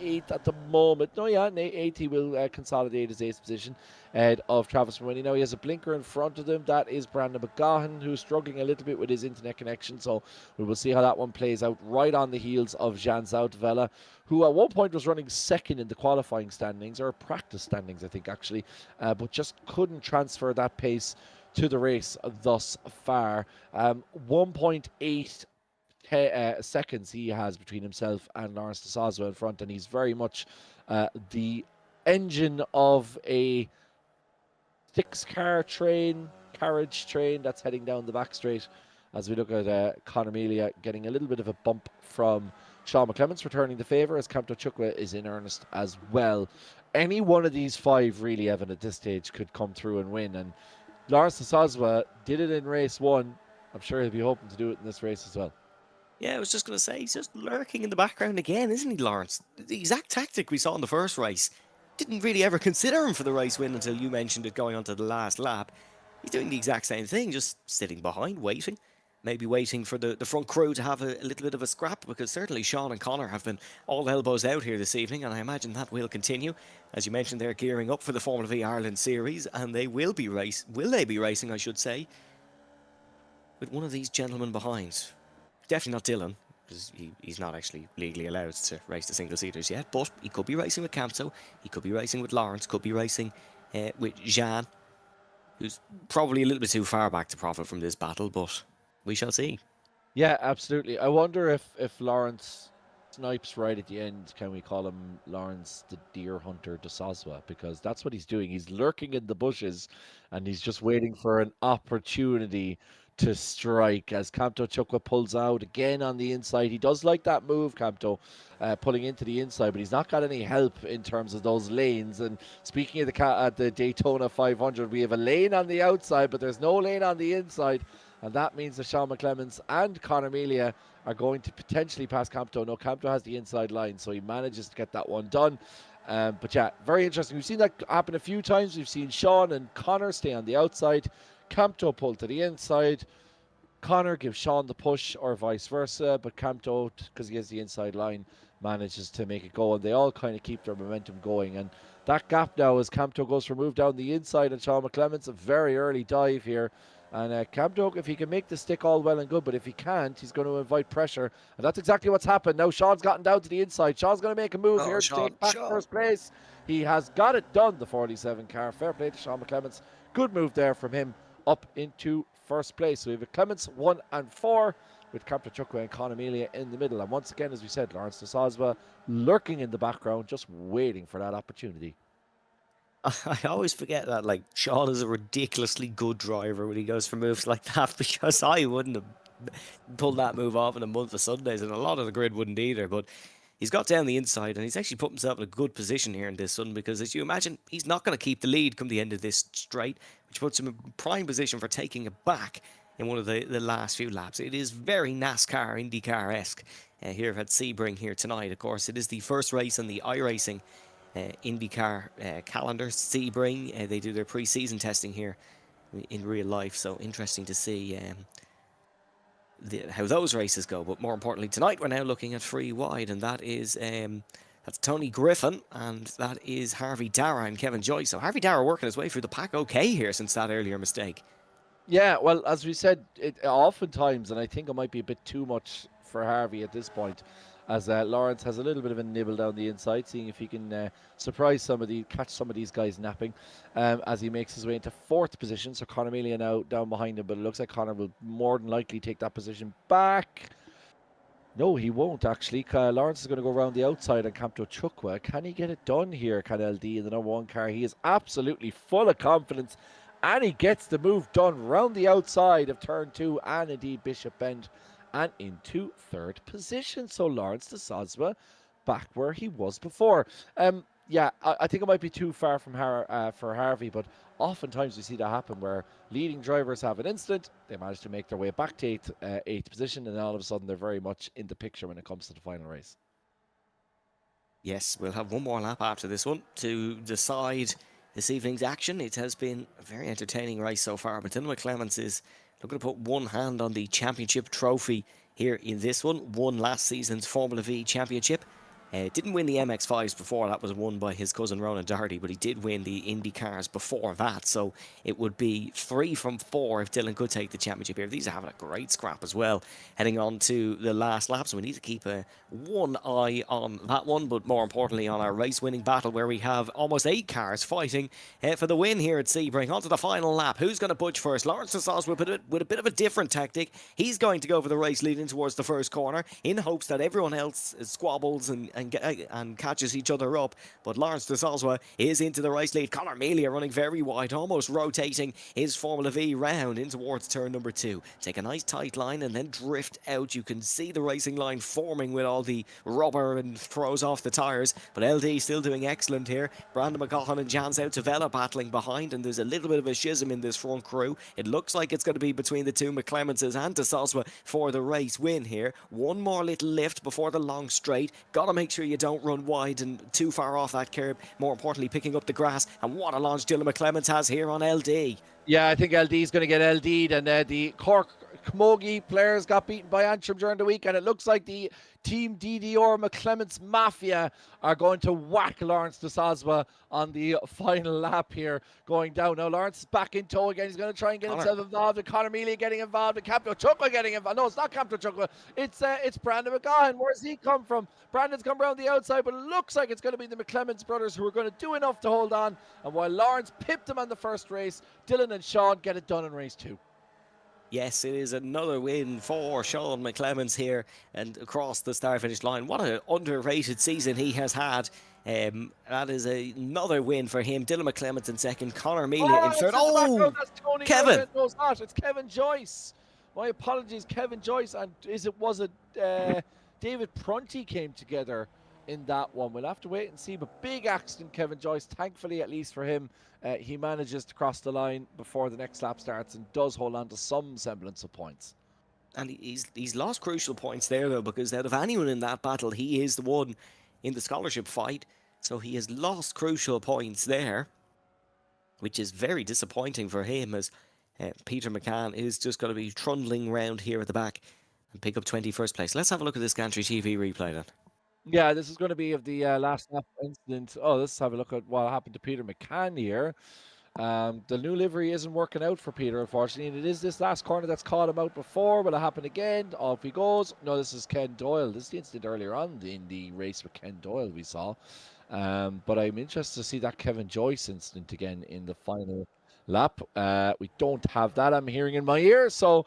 8th at the moment. No, yeah, 8th. He will consolidate his 8th position ahead of Travis Mooney. Now he has a blinker in front of him. That is Brandon McGaughan, who's struggling a little bit with his internet connection. So we will see how that one plays out, right on the heels of Jan Zoutvela, who at one point was running second in the qualifying standings, or practice standings, I think, actually, but just couldn't transfer that pace to the race thus far. 1.8 seconds he has between himself and Lawrence de Soswa in front, and he's very much the engine of a 6-car carriage train that's heading down the back straight, as we look at Conor Melia getting a little bit of a bump from Sean McClements, returning the favour, as Kamto Chukwa is in earnest as well. Any one of these 5 really, Evan, at this stage could come through and win, and Lawrence de Soswa did it in race 1. I'm sure he'll be hoping to do it in this race as well. Yeah, I was just going to say, he's just lurking in the background again, isn't he, Lawrence? The exact tactic we saw in the first race. Didn't really ever consider him for the race win until you mentioned it going on to the last lap. He's doing the exact same thing, just sitting behind, waiting. Maybe waiting for the front crew to have a little bit of a scrap, because certainly Sean and Conor have been all elbows out here this evening, and I imagine that will continue. As you mentioned, they're gearing up for the Formula V Ireland Series, and they will be racing, I should say, with one of these gentlemen behind. Definitely not Dylan, because he's not actually legally allowed to race the single-seaters yet, but he could be racing with Kamto, he could be racing with Lawrence, could be racing with Jean, who's probably a little bit too far back to profit from this battle, but we shall see. Yeah, absolutely. I wonder if Lawrence snipes right at the end, can we call him Lawrence the Deer Hunter de Soswa? Because that's what he's doing. He's lurking in the bushes, and he's just waiting for an opportunity to strike, as Kamto Chukwa pulls out again on the inside. He does like that move, Kamto, pulling into the inside, but he's not got any help in terms of those lanes. And speaking of the Daytona 500, we have a lane on the outside, but there's no lane on the inside, and that means that Sean McClements and Conor Melia are going to potentially pass Campto. No, Campto has the inside line, so he manages to get that one done. But yeah, very interesting. We've seen that happen a few times. We've seen Sean and Connor stay on the outside, Campto pull to the inside, Connor gives Sean the push, or vice versa, but Campto, because he has the inside line, manages to make it go, and they all kind of keep their momentum going. And that gap now, as Campto goes for a move down the inside, and Sean McClements, a very early dive here. And Campto, if he can make the stick, all well and good, but if he can't, he's going to invite pressure. And that's exactly what's happened. Now Sean's gotten down to the inside. Sean's going to make a move Oh, here to Sean, take back Sean. first place. He has got it done, the 47 car. Fair play to Sean McClements. Good move there from him up into first place. So we have Clements 1 and 4 with Campto Chukwu and Con Amelia in the middle. And once again, as we said, Lawrence de Sosva lurking in the background, just waiting for that opportunity. I always forget that, like, Sean is a ridiculously good driver when he goes for moves like that, because I wouldn't have pulled that move off in a month of Sundays, and a lot of the grid wouldn't either. But he's got down the inside, and he's actually put himself in a good position here in this one, because as you imagine, he's not going to keep the lead come the end of this straight, which puts him in prime position for taking it back in one of the last few laps. It is very NASCAR, IndyCar-esque here at Sebring here tonight. Of course, it is the first race in the iRacing IndyCar calendar. Sebring, they do their pre-season testing here in real life, so interesting to see how those races go. But more importantly, tonight we're now looking at free wide, and that is that's Tony Griffin, and that is Harvey Dara and Kevin Joyce. So Harvey Dara working his way through the pack okay here since that earlier mistake. Yeah, well, as we said, it oftentimes, and I think it might be a bit too much for Harvey at this point, as Lawrence has a little bit of a nibble down the inside, seeing if he can catch some of these guys napping, as he makes his way into fourth position. So Conor Amelia now down behind him, but it looks like Conor will more than likely take that position back. No, he won't actually. Lawrence is going to go around the outside and Campto Chukwu. Can he get it done here, can LD, in the number one car? He is absolutely full of confidence, and he gets the move done round the outside of turn 2 and indeed Bishop Bend and into third position. So Lawrence de Sosva back where he was before. Yeah, I think it might be too far from for Harvey, but oftentimes we see that happen where leading drivers have an incident, they manage to make their way back to eighth position, and all of a sudden they're very much in the picture when it comes to the final race. Yes, we'll have one more lap after this one to decide this evening's action. It has been a very entertaining race so far, but Dylan McClements is looking to put one hand on the championship trophy here in this one. Won last season's Formula V championship. Didn't win the MX-5s before. That was won by his cousin Ronan, but he did win the Indy cars before that. So it would be 3 from 4 if Dylan could take the championship here. These are having a great scrap as well, heading on to the last lap. So we need to keep one eye on that one, but more importantly on our race-winning battle, where we have almost 8 cars fighting for the win here at Sebring. On to the final lap. Who's going to budge first? Lawrence de Sosva with a bit of a different tactic. He's going to go for the race leading towards the first corner in hopes that everyone else squabbles and catches each other up. But Lawrence de Sosva is into the race lead. Conor Amelia running very wide, almost rotating his Formula V round in towards turn number 2. Take a nice tight line and then drift out. You can see the racing line forming with all the rubber and throws off the tyres. But LD still doing excellent here. Brandon McGohan and Jan Zoutavella battling behind, and there's a little bit of a schism in this front crew. It looks like it's going to be between the two McClementses and de Sosva for the race win here. One more little lift before the long straight. Gotta make sure you don't run wide and too far off that curb. More importantly, picking up the grass. And what a launch Dylan McClements has here on LD. Yeah, I think LD is going to get LD'd, and the Cork Camogie players got beaten by Antrim during the week, and it looks like the Team DDR McClements Mafia are going to whack Lawrence de Sosva on the final lap here going down. Now Lawrence is back in tow again. He's going to try and get himself involved, and Conor Amelia getting involved, and Campto Chukwu getting involved. No, it's not Campto Chukwu. It's Brandon McGohan. Where's he come from? Brandon's come around the outside, but it looks like it's going to be the McClements brothers who are going to do enough to hold on. And while Lawrence pipped him on the first race, Dylan and Sean get it done in race 2. Yes, it is another win for Sean McClements here and across the start-finish line. What an underrated season he has had. That is another win for him. Dylan McClements in second, Conor Amelia in third. Oh, that's Tony Kevin! No, it's not. It's Kevin Joyce. My apologies, Kevin Joyce. And was it David Prunty came together in that one? We'll have to wait and see. But big accident, Kevin Joyce. Thankfully, at least for him, he manages to cross the line before the next lap starts and does hold on to some semblance of points. And he's lost crucial points there, though, because out of anyone in that battle, he is the one in the scholarship fight. So he has lost crucial points there, which is very disappointing for him, as Peter McCann is just going to be trundling round here at the back and pick up 21st place. Let's have a look at this Gantry TV replay then. Yeah, this is going to be of the last lap incident. Oh, let's have a look at what happened to Peter McCann here. The new livery isn't working out for Peter, unfortunately, and it is this last corner that's caught him out before. Will it happen again? Off he goes. No, this is Ken Doyle. This is the incident earlier on in the race with Ken Doyle we saw. But I'm interested to see that Kevin Joyce incident again in the final lap. We don't have that, I'm hearing in my ear. So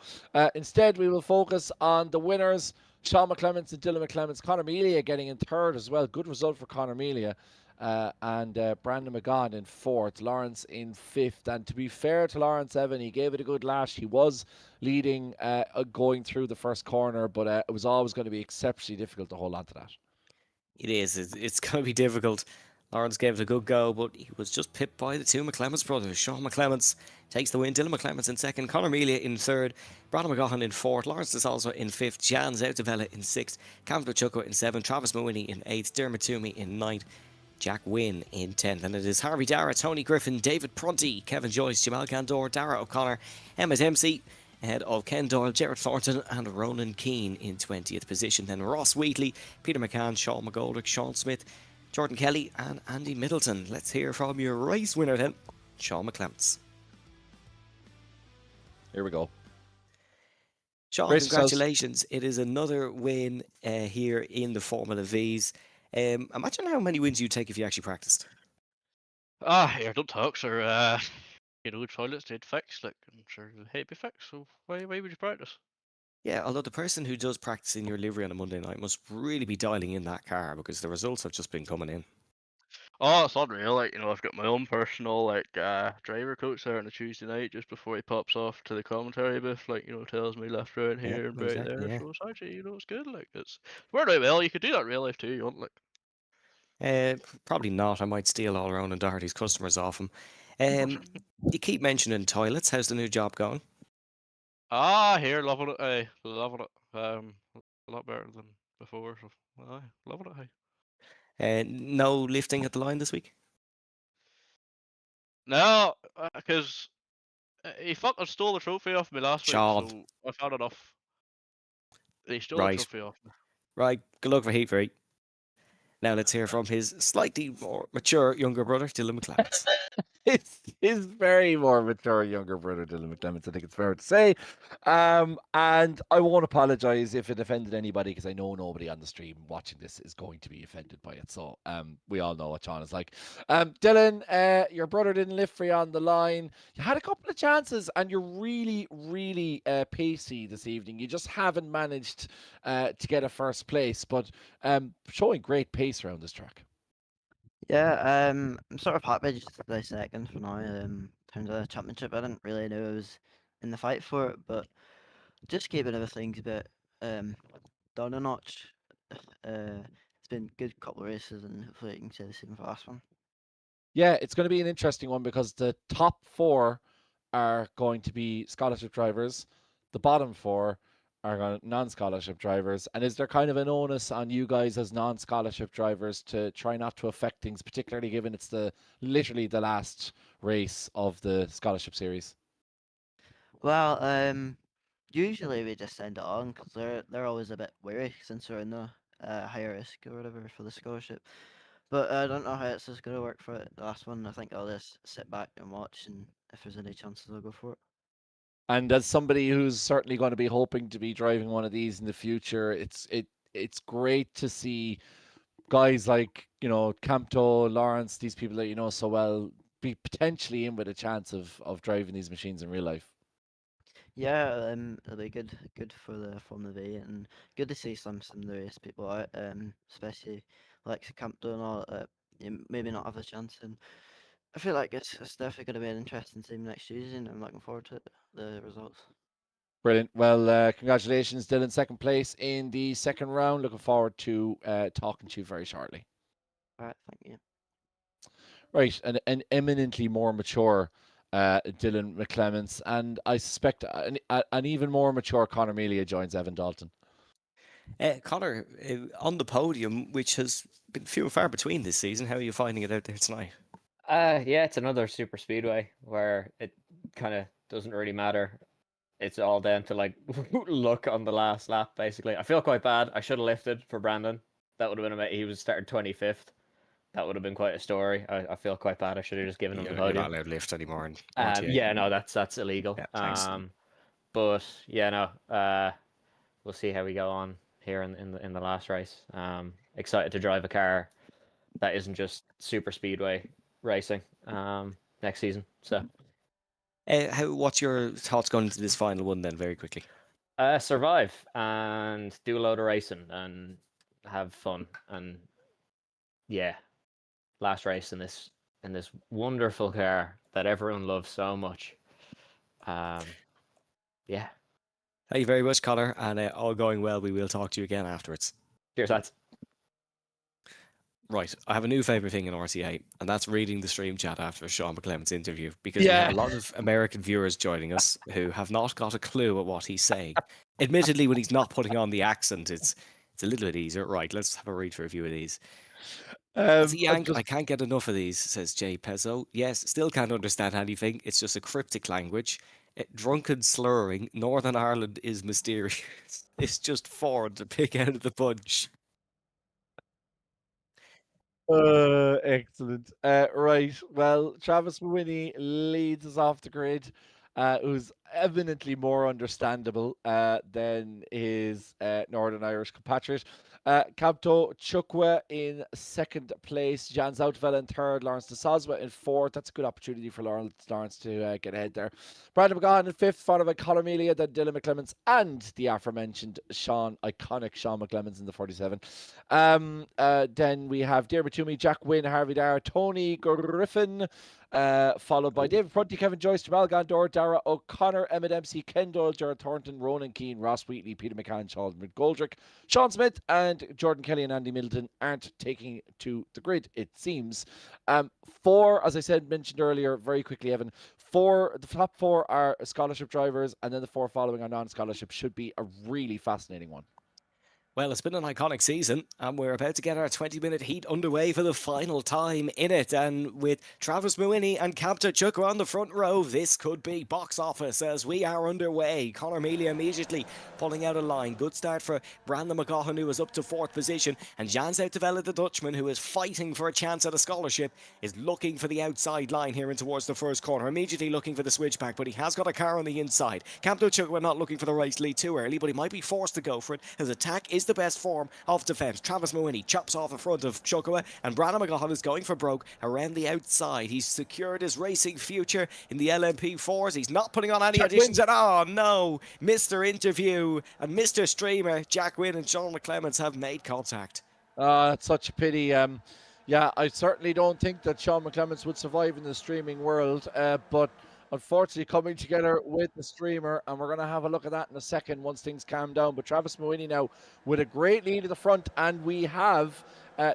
instead, we will focus on the winners. Sean McClements and Dylan McClements. Conor Melia getting in third as well. Good result for Conor Melia. And Brandon McGaughan in fourth, Lawrence in fifth. And to be fair to Lawrence Evan, he gave it a good lash. He was leading going through the first corner, but it was always going to be exceptionally difficult to hold on to that. It is. It's going to be difficult. Lawrence gave it a good go, but he was just pipped by the two McClements brothers. Sean McClements takes the win. Dylan McClements in second. Conor Melia in third. Brandon McGaughan in fourth. Lawrence DeSalzo in fifth. Jan Zoutavella in sixth. Cam Chukwa in seventh. Travis Mooney in eighth. Dermot Toomey in ninth. Jack Wynn in 10th. And it is Harvey Dara, Tony Griffin, David Prunty, Kevin Joyce, Jamal Gandor, Dara O'Connor, Emma Dempsey, ahead of Ken Doyle, Jared Thornton and Ronan Keane in 20th position. Then Ross Wheatley, Peter McCann, Sean McGoldrick, Sean Smith, Jordan Kelly and Andy Middleton. Let's hear from your race winner then, Sean McClements. Here we go. Sean, Race congratulations. It is another win here in the Formula V's. Imagine how many wins you'd take if you actually practiced. Yeah, don't talk, sir. Toilets did fix, like, I'm sure the hate be fixed, so why would you practice? Yeah, although the person who does practice in your livery on a Monday night must really be dialing in that car, because the results have just been coming in. Oh, it's unreal, like, I've got my own personal, like, driver coach there on a Tuesday night just before he pops off to the commentary booth, like, tells me left, right here and right exactly, there, yeah. so it's actually, it's good, like, it's worked out well. You could do that in real life too, you want, like. Probably not. I might steal all Ronan Doherty's customers off him. You keep mentioning toilets. How's the new job going? Here, loving it, loving it. A lot better than before, so loving it, No lifting at the line this week? No, because he fucking stole the trophy off me last Sean. week, so I've had enough. He stole Right. the trophy off me. Right, good luck for Heat for 8. Now let's hear from his slightly more mature younger brother, Dylan McClements. It's his very more mature younger brother, Dylan McClements, I think it's fair to say. And I won't apologise if it offended anybody, because I know nobody on the stream watching this is going to be offended by it. So we all know what Sean is like. Dylan, your brother didn't lift for you on the line. You had a couple of chances and you're really, really pacey this evening. You just haven't managed to get a first place, but showing great pace around this track. Yeah, I'm sort of happy just to play second for now. In terms of the championship, I didn't really know I was in the fight for it, but just keeping everything's a bit down a notch. It's been a good couple of races, and hopefully I can say the same for last one. Yeah, it's going to be an interesting one, because the top 4 are going to be scholarship drivers. The bottom 4 are non-scholarship drivers. And is there kind of an onus on you guys as non-scholarship drivers to try not to affect things, particularly given it's literally the last race of the scholarship series? Well, usually we just send it on because they're always a bit wary since we're in the higher risk or whatever for the scholarship. But I don't know how it's just going to work for the last one. I think I'll just sit back and watch, and if there's any chances, I'll go for it. And as somebody who's certainly going to be hoping to be driving one of these in the future, it's great to see guys like, Campto, Lawrence, these people that you know so well, be potentially in with a chance of driving these machines in real life. Yeah, it'll be good for the Formula V, and good to see some of the race people out, especially like Campto and all that. Maybe not have a chance, and I feel like it's definitely going to be an interesting team next Tuesday, and I'm looking forward to it, the results. Brilliant. Well, congratulations, Dylan. Second place in the second round. Looking forward to talking to you very shortly. All right, thank you. Right, an eminently more mature Dylan McClements, and I suspect an even more mature Conor Melia joins Evan Dalton. Connor, on the podium, which has been few and far between this season, how are you finding it out there tonight? Yeah, it's another super speedway where it kind of doesn't really matter. It's all down to like luck on the last lap, basically. I feel quite bad. I should have lifted for Brandon. That would have been amazing. He was started 25th. That would have been quite a story. I feel quite bad. I should have just given him the You're not podium. allowed to lift anymore. In Yeah, no, that's illegal. Yeah, thanks. But yeah, no. We'll see how we go on here in the last race. Excited to drive a car that isn't just super speedway racing next season. So, what's your thoughts going into this final one then, very quickly? survive and do a load of racing and have fun, and yeah, last race in this wonderful car that everyone loves so much. Yeah. Thank you very much, Connor, and all going well, we will talk to you again afterwards. Cheers, lads. Right, I have a new favourite thing in RTA, and that's reading the stream chat after Sean McClement's interview, because we have a lot of American viewers joining us who have not got a clue at what he's saying. Admittedly, when he's not putting on the accent, it's a little bit easier. Right, let's have a read for a few of these. As a Yank, I can't get enough of these, says Jay Pezzo. Yes, still can't understand anything. It's just a cryptic language. Drunken slurring. Northern Ireland is mysterious. It's just Ford to pick out of the bunch. Excellent. Right. Well, Travis Mawhinney leads us off the grid, who's eminently more understandable than his Northern Irish compatriot. Capto Chukwa in second place, Jan Zoutveld in third, Lawrence de Soswa in fourth. That's a good opportunity for Lawrence to get ahead there. Brandon McGahan in fifth, followed by Conor Melia, then Dylan McClements, and the aforementioned iconic Sean McClements in the 47. Then we have Deirdre Toomey, Jack Wynne, Harvey Dara, Tony Griffin, followed by David Prunty, Kevin Joyce, Jamal Gandor, Dara O'Connor, Emmett MC, Ken Doyle, Jared Thornton, Ronan Keane, Ross Wheatley, Peter McCann, Charles McGoldrick, Sean Smith, and Jordan Kelly and Andy Middleton aren't taking to the grid, it seems. Four, as I said, mentioned earlier, very quickly, Evan, the top four are scholarship drivers, and then the four following are non-scholarship. Should be a really fascinating one. Well, it's been an iconic season, and we're about to get our 20-minute heat underway for the final time in it. And with Travis Mawhinney and Captain Chukwa on the front row, this could be box office as we are underway. Conor Melia immediately pulling out a line. Good start for Brandon McGahan, who is up to fourth position. And Jan Zoutveld, the Dutchman, who is fighting for a chance at a scholarship, is looking for the outside line here in towards the first corner. Immediately looking for the switchback, but he has got a car on the inside. Captain Chukwa not looking for the race lead too early, but he might be forced to go for it. His attack is the best form of defence. Travis Mawhinney chops off in front of Chukwa, and Brandon McGahan is going for broke around the outside. He's secured his racing future in the LMP4s. He's not putting on any additions at all. Oh no, Mr. Interview and Mr. Streamer, Jack Wynne and Sean McClements have made contact. It's such a pity. Yeah, I certainly don't think that Sean McClements would survive in the streaming world, but unfortunately coming together with the streamer, and we're going to have a look at that in a second once things calm down. But Travis Mawhinney now with a great lead at the front, and we have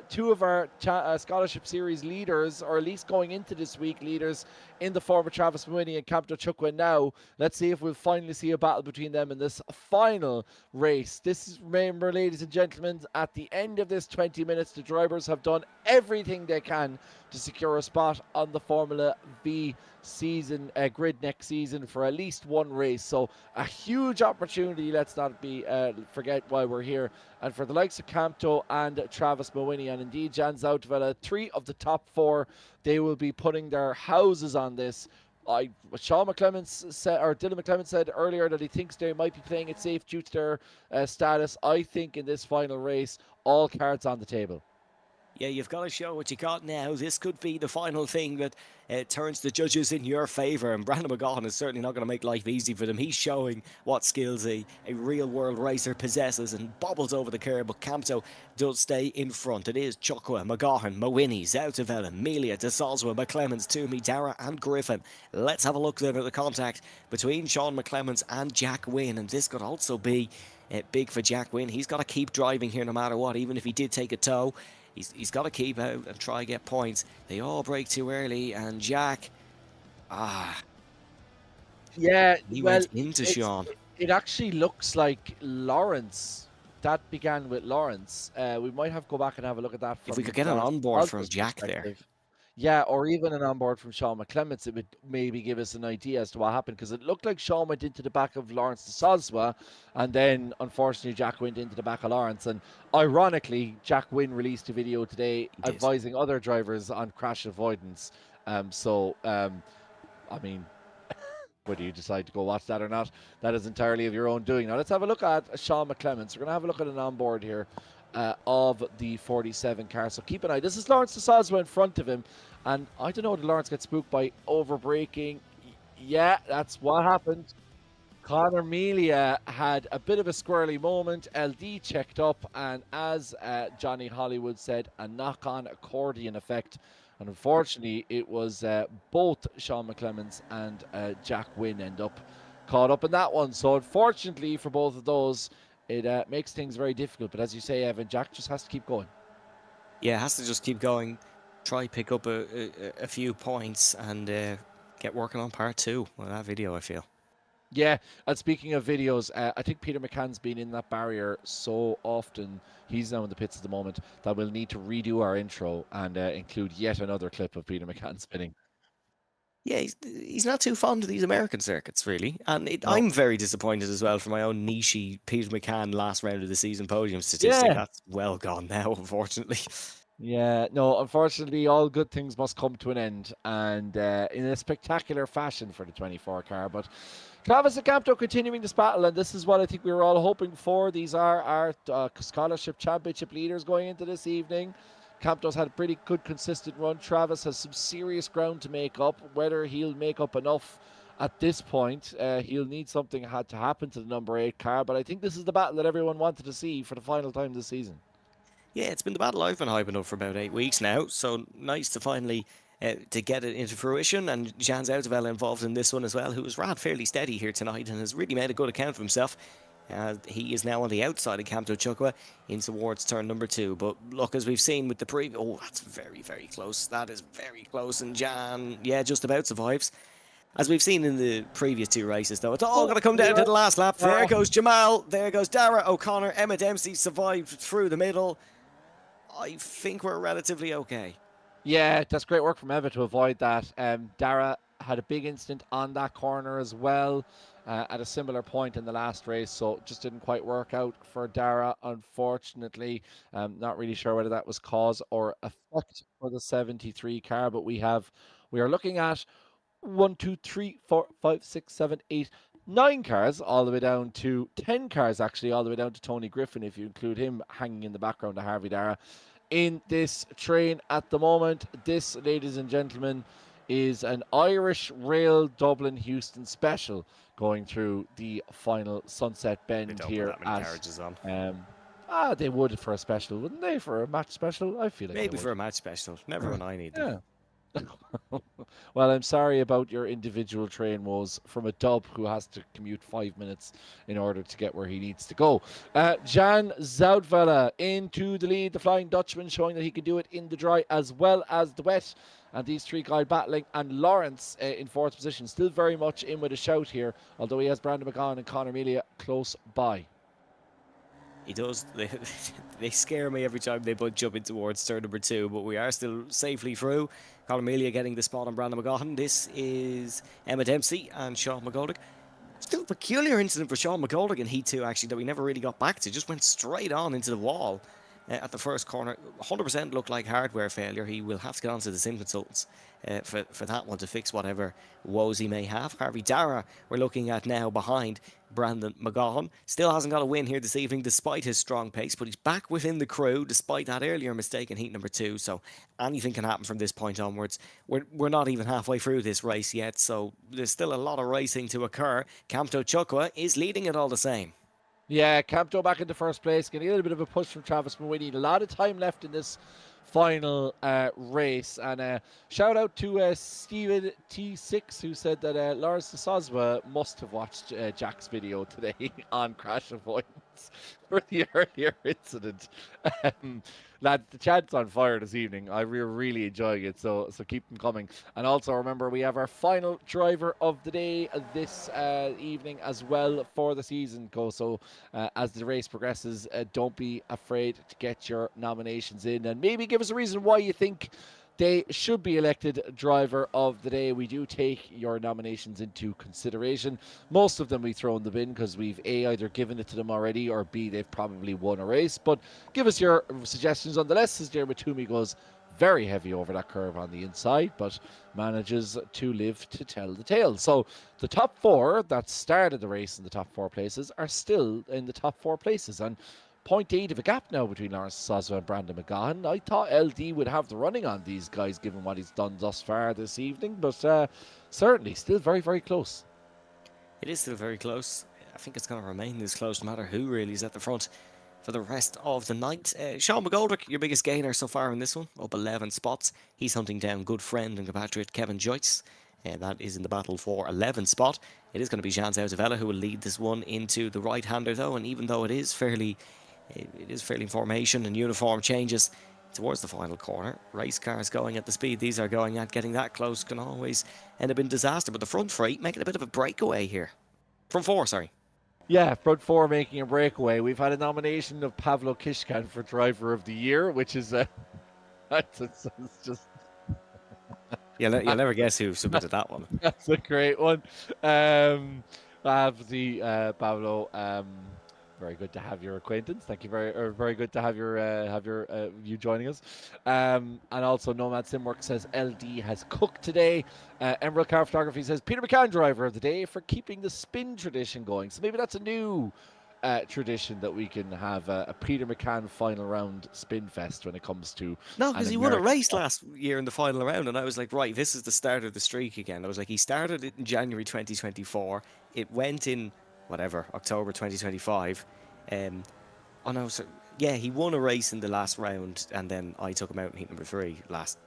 two of our scholarship series leaders, or at least going into this week leaders, in the form of Travis Mawhinney and Captain Chukwa now. Let's see if we'll finally see a battle between them in this final race. This is, remember, ladies and gentlemen, at the end of this 20 minutes, the drivers have done everything they can to secure a spot on the Formula V season grid next season for at least one race. So a huge opportunity, let's not forget why we're here. And for the likes of Campto and Travis Mawhinney, and indeed Jan Zoutveld, three of the top four, they will be putting their houses on this. Sean McClements said, or Dylan McClements said earlier, that he thinks they might be playing it safe due to their status. I think in this final race, all cards on the table. Yeah, you've got to show what you got now. This could be the final thing that turns the judges in your favour. And Brandon McGahan is certainly not going to make life easy for them. He's showing what skills a real-world racer possesses and bobbles over the curb. But Campto does stay in front. It is Chukwa, McGahan, Mawhinney, Zoutveld, Melia, de Soswa, McClements, Toomey, Dara and Griffin. Let's have a look then at the contact between Sean McClements and Jack Wynne. And this could also be big for Jack Wynne. He's got to keep driving here no matter what, even if he did take a tow. He's got to keep out and try and get points. They all break too early, and Jack Ah, Yeah, he well, went into it's, Sean. it actually looks like Lawrence. That began with Lawrence. We might have to go back and have a look at that If from we could get an Lawrence onboard from Osborne's Jack there. perspective. Yeah, or even an onboard from Sean McClements, it would maybe give us an idea as to what happened, because it looked like Sean went into the back of Lawrence de Soswa, and then unfortunately Jack went into the back of Lawrence. And ironically, Jack Wynn released a video today He did. advising other drivers on crash avoidance. I mean, whether you decide to go watch that or not, that is entirely of your own doing. Now let's have a look at Sean McClements. We're going to have a look at an onboard here of the 47 car. So keep an eye. This is Lawrence de Soswa in front of him. And I don't know, did Lawrence get spooked by over braking? Yeah, that's what happened. Connor Melia had a bit of a squirrely moment. LD checked up, and as Johnny Hollywood said, a knock-on accordion effect. And unfortunately, it was both Sean McClements and Jack Wynn end up caught up in that one. So unfortunately for both of those, it makes things very difficult. But as you say, Evan, Jack just has to keep going. Yeah, has to just keep going, try pick up a few points, and get working on part 2 of that video, I feel. Yeah, and speaking of videos, I think Peter McCann's been in that barrier so often, he's now in the pits at the moment, that we'll need to redo our intro and include yet another clip of Peter McCann spinning. Yeah, he's not too fond of these American circuits, really. And No. I'm very disappointed as well for my own nichey Peter McCann last round of the season podium statistic. Yeah. That's well gone now, unfortunately. Yeah, no, unfortunately, all good things must come to an end, and in a spectacular fashion for the 24 car. But Travis and Campto continuing this battle, and this is what I think we were all hoping for. These are our scholarship championship leaders going into this evening. Campto's had a pretty good, consistent run. Travis has some serious ground to make up. Whether he'll make up enough at this point, he'll need something had to happen to the number 8 car. But I think this is the battle that everyone wanted to see for the final time this season. Yeah, it's been the battle I've been hyping up for about 8 weeks now, so nice to finally to get it into fruition. And Jan Zouteveld involved in this one as well, who was ran fairly steady here tonight and has really made a good account of himself. He is now on the outside of Camto Chukwa in towards turn number 2. But look, as we've seen with the previous... Oh, that's very, very close. That is very close. And Jan, yeah, just about survives. As we've seen in the previous 2 races, though, it's all going to come down to the last lap. There goes Jamal. There goes Dara O'Connor. Emma Dempsey survived through the middle. I think we're relatively okay. Yeah, that's great work from Eva to avoid that. Dara had a big incident on that corner as well at a similar point in the last race, so it just didn't quite work out for Dara, unfortunately. Not really sure whether that was cause or effect for the 73 car, but we are looking at 1, 2, 3, 4, 5, 6, 7, 8, 9 cars, all the way down to 10 cars, actually, all the way down to Tony Griffin, if you include him hanging in the background of Harvey Dara in this train at the moment. This, ladies and gentlemen, is an Irish Rail Dublin Houston special going through the final Sunset Bend here That many carriages on. They would for a special, wouldn't they? For a match special, I feel like Maybe for a match special. Never when I need them. yeah. Well, I'm sorry about your individual train woes from a dub who has to commute 5 minutes in order to get where he needs to go. Jan Zouteveld into the lead, the Flying Dutchman, showing that he can do it in the dry as well as the wet. And these 3 guys battling, and Lawrence in 4th position, still very much in with a shout here, although he has Brandon McGahan and Conor Melia close by. He does. They scare me every time they both jump in towards turn number 2, but we are still safely through. Colin Melia getting the spot on Brandon McGahan. This is Emma Dempsey and Sean McGoldrick. Still a peculiar incident for Sean McGoldrick in Heat 2, actually, that we never really got back to. Just went straight on into the wall at the first corner. 100% looked like hardware failure. He will have to get onto the sim consultants for that one to fix whatever woes he may have. Harvey Dara, we're looking at now behind Brandon McGahan. Still hasn't got a win here this evening despite his strong pace, but he's back within the crew despite that earlier mistake in heat number 2, so anything can happen from this point onwards. We're not even halfway through this race yet, so there's still a lot of racing to occur. Camto Chukwa is leading it all the same. Yeah, Campto back into first place, getting a little bit of a push from Travis Mawini. A lot of time left in this final race, and shout out to Steven T6, who said that Lawrence de Soswa must have watched Jack's video today on crash avoidance. chance for the earlier incident. Lad, the chat's on fire this evening. We're really enjoying it, so keep them coming. And also remember, we have our final driver of the day this evening as well for the season. So as the race progresses, don't be afraid to get your nominations in, and maybe give us a reason why you think they should be elected driver of the day. We do take your nominations into consideration. Most of them we throw in the bin because we've either given it to them already, or B, they've probably won a race. But give us your suggestions nonetheless, as Dermot Toomey goes very heavy over that curve on the inside, but manages to live to tell the tale. So the top four that started the race in the top four places are still in the top four places, and 0.8 of a gap now between Lawrence Soswa and Brandon McGahan. I thought LD would have the running on these guys given what he's done thus far this evening, but certainly still very, very close. It is still very close. I think it's going to remain this close no matter who really is at the front for the rest of the night. Sean McGoldrick, your biggest gainer so far in this one, up 11 spots. He's hunting down good friend and compatriot Kevin Joyce. That is in the battle for 11th spot. It is going to be Jean Zautavella who will lead this one into the right-hander though, and even though it is fairly formation and uniform changes towards the final corner, race cars going at the speed these are going at, getting that close can always end up in disaster, but the front three making a bit of a breakaway here. Front four, sorry. Yeah, front four making a breakaway. We've had a nomination of Pavlo Kishkan for driver of the year, which is it's just You'll never guess who submitted that one. That's a great one. Obviously, Pablo, very good to have your acquaintance. Thank you very good to have you joining us. And also Nomad Simwork says LD has cooked today. Emerald Car Photography says Peter McCann driver of the day for keeping the spin tradition going. So maybe that's a new tradition that we can have a Peter McCann final round spin fest when it comes to. No, because he won a race last year in the final round, and I was like, right, this is the start of the streak again. I was like, he started it in January 2024. It went in October 2025. Oh no, so yeah, he won a race in the last round, and then I took him out in heat number 3 last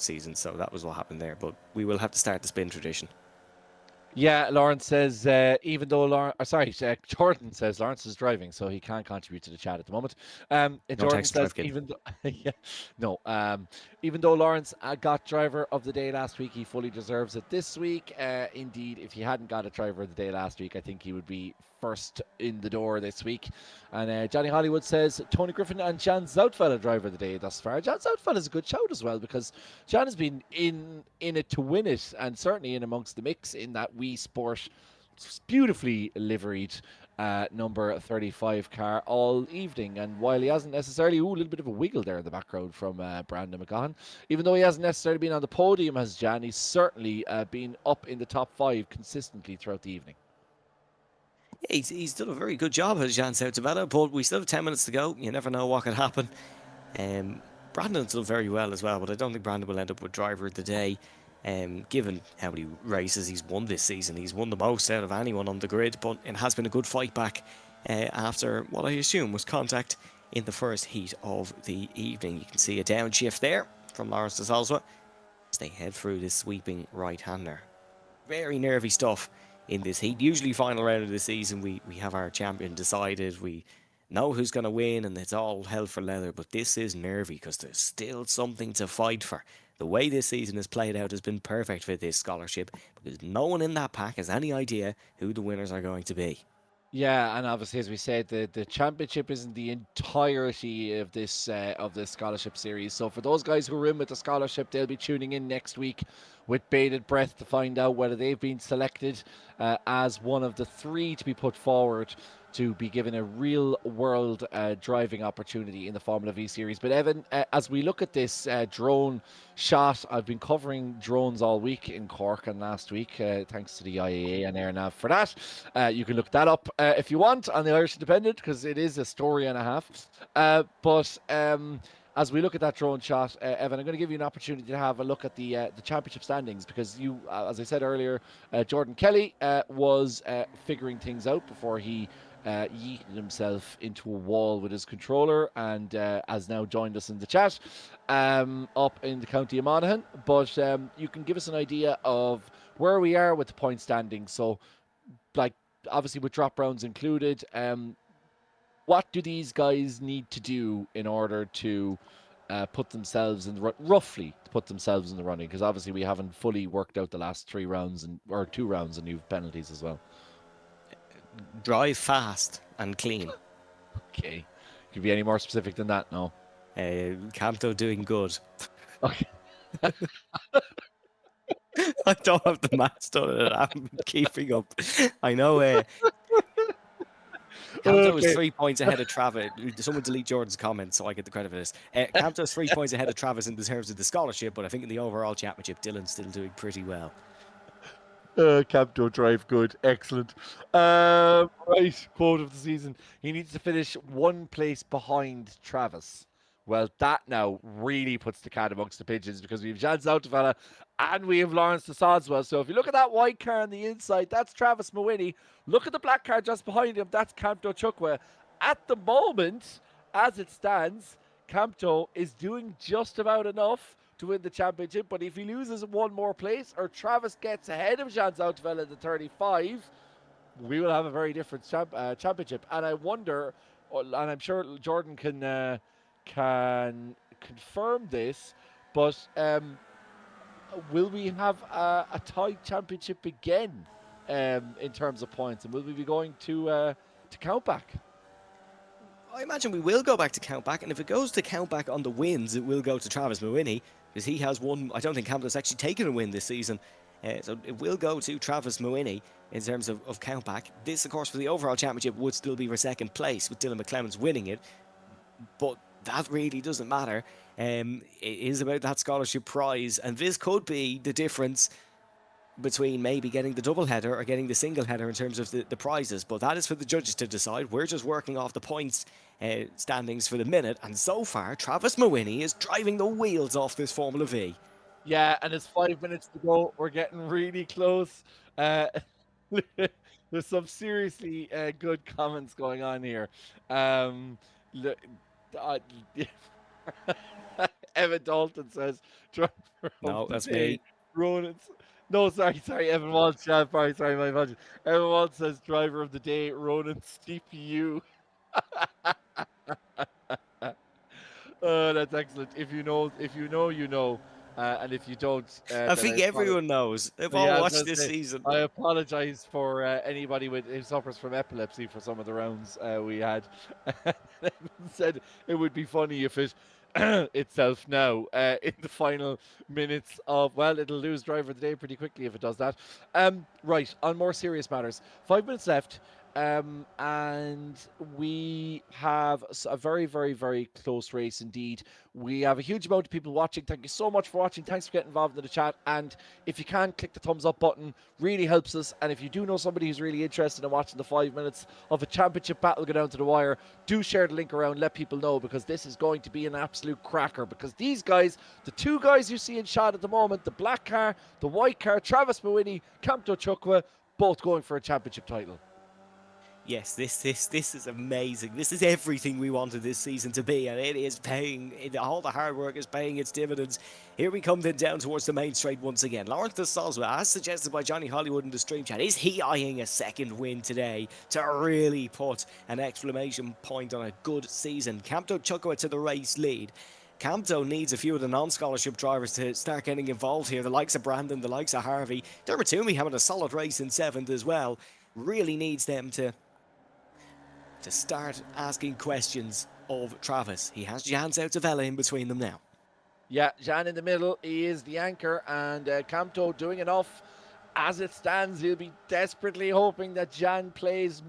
season. So that was what happened there. But we will have to start the spin tradition. Yeah, Lawrence says Jordan says Lawrence is driving, so he can't contribute to the chat at the moment. Jordan says even though Lawrence got driver of the day last week, he fully deserves it this week. Indeed, if he hadn't got a driver of the day last week, I think he would be first in the door this week. And Johnny Hollywood says Tony Griffin and Jan Zoutfeld driver of the day thus far. Jan Zoutfeld is a good shout as well, because Jan has been in it to win it, and certainly in amongst the mix in that Wii Sport beautifully liveried number 35 car all evening. And while he hasn't necessarily, a little bit of a wiggle there in the background from Brandon McGahan, even though he hasn't necessarily been on the podium as Jan, he's certainly been up in the top 5 consistently throughout the evening. Yeah, he's done a very good job as Jean Zautavella, but we still have 10 minutes to go. You never know what could happen. Brandon's done very well as well, but I don't think Brandon will end up with driver of the day. Given how many races he's won this season, he's won the most out of anyone on the grid, but it has been a good fight back after what I assume was contact in the first heat of the evening. You can see a downshift there from Lawrence Soswa as they head through this sweeping right-hander. Very nervy stuff in this heat. Usually final round of the season we have our champion decided, we know who's going to win, and it's all hell for leather, but this is nervy because there's still something to fight for. The way this season has played out has been perfect for this scholarship, because no one in that pack has any idea who the winners are going to be. Yeah, and obviously, as we said, the championship isn't the entirety of this scholarship series. So for those guys who are in with the scholarship, they'll be tuning in next week with bated breath to find out whether they've been selected as one of the 3 to be put forward to be given a real-world driving opportunity in the Formula V Series. But Evan, as we look at this drone shot, I've been covering drones all week in Cork and last week, thanks to the IAA and AirNav for that. You can look that up if you want on the Irish Independent, because it is a story and a half. But as we look at that drone shot, Evan, I'm going to give you an opportunity to have a look at the championship standings, because you, as I said earlier, Jordan Kelly was figuring things out before he yeeted himself into a wall with his controller, and has now joined us in the chat up in the county of Monaghan. But you can give us an idea of where we are with the point standing. So, like, obviously with drop rounds included, What do these guys need to do in order to put themselves in the roughly put themselves in the running? Because obviously we haven't fully worked out the last 3 rounds or 2 rounds, and you've penalties as well. Drive fast and clean. Okay, could be any more specific than that? No. Camto doing good. Okay. I don't have the maths done and I'm keeping up. I know Camto is 3 points ahead of Travis. Someone delete Jordan's comments so I get the credit for this. Camto is 3 points ahead of Travis in terms of the scholarship, but I think in the overall championship, Dylan's still doing pretty well. Camto drive good, excellent. Right, quote of the season: he needs to finish 1 place behind Travis. Well, that now really puts the cat amongst the pigeons, because we have Jan Zoutevella and we have Lawrence de Sodswell. So if you look at that white car on the inside, that's Travis Mawhinney. Look at the black car just behind him, that's Camto Chukwu. At the moment, as it stands, Camto is doing just about enough to win the championship, but if he loses 1 more place or Travis gets ahead of Jan Zoutevella at the 35, we will have a very different championship. And I wonder, and I'm sure Jordan can confirm this, but will we have a tied championship again in terms of points, and will we be going to countback? I imagine we will go back to countback, and if it goes to countback on the wins, it will go to Travis Mawhinney, because he has won. I don't think Camto's actually taken a win this season, so it will go to Travis Mawhinney in terms of countback. This, of course, for the overall championship would still be for 2nd place, with Dylan McClemens winning it, but that really doesn't matter. It is about that scholarship prize, and this could be the difference between maybe getting the double header or getting the single header in terms of the prizes, but that is for the judges to decide. We're just working off the points standings for the minute, and so far Travis Mawhinney is driving the wheels off this Formula V. Yeah, and it's 5 minutes to go. We're getting really close. There's some seriously good comments going on here. Evan Dalton says, no, that's me. Ronan's. No, sorry, Evan Walsh. Sorry, my apologies. Evan Walsh says, driver of the day, Ronan's CPU. Oh, that's excellent. If you know, you know. And if you don't, I think everyone knows. They've all watched this season. I apologize for anybody who suffers from epilepsy for some of the rounds we had. Said it would be funny if it itself now in the final minutes of, well, it'll lose driver of the day pretty quickly if it does that. Right, on more serious matters, 5 minutes left. And we have a very, very, very close race indeed. We have a huge amount of people watching. Thank you so much for watching. Thanks for getting involved in the chat. And if you can, click the thumbs up button. Really helps us. And if you do know somebody who's really interested in watching the 5 minutes of a championship battle go down to the wire, do share the link around. Let people know, because this is going to be an absolute cracker. Because these guys, the 2 guys you see in shot at the moment, the black car, the white car, Travis Mawhinney, Camto Chukwu, both going for a championship title. Yes, this is amazing. This is everything we wanted this season to be, and it is paying. All the hard work is paying its dividends. Here we come then down towards the main straight once again. Lawrence de Sodswell, as suggested by Johnny Hollywood in the stream chat, is he eyeing a 2nd win today to really put an exclamation point on a good season? Camto Chukwu to the race lead. Camto needs a few of the non-scholarship drivers to start getting involved here. The likes of Brandon, the likes of Harvey. Dermot Toomey having a solid race in 7th as well. Really needs them to start asking questions of Travis. He has Jan Zoutevella in between them now. Yeah, Jan in the middle. He is the anchor, and Camto doing enough. As it stands, he'll be desperately hoping that Jan plays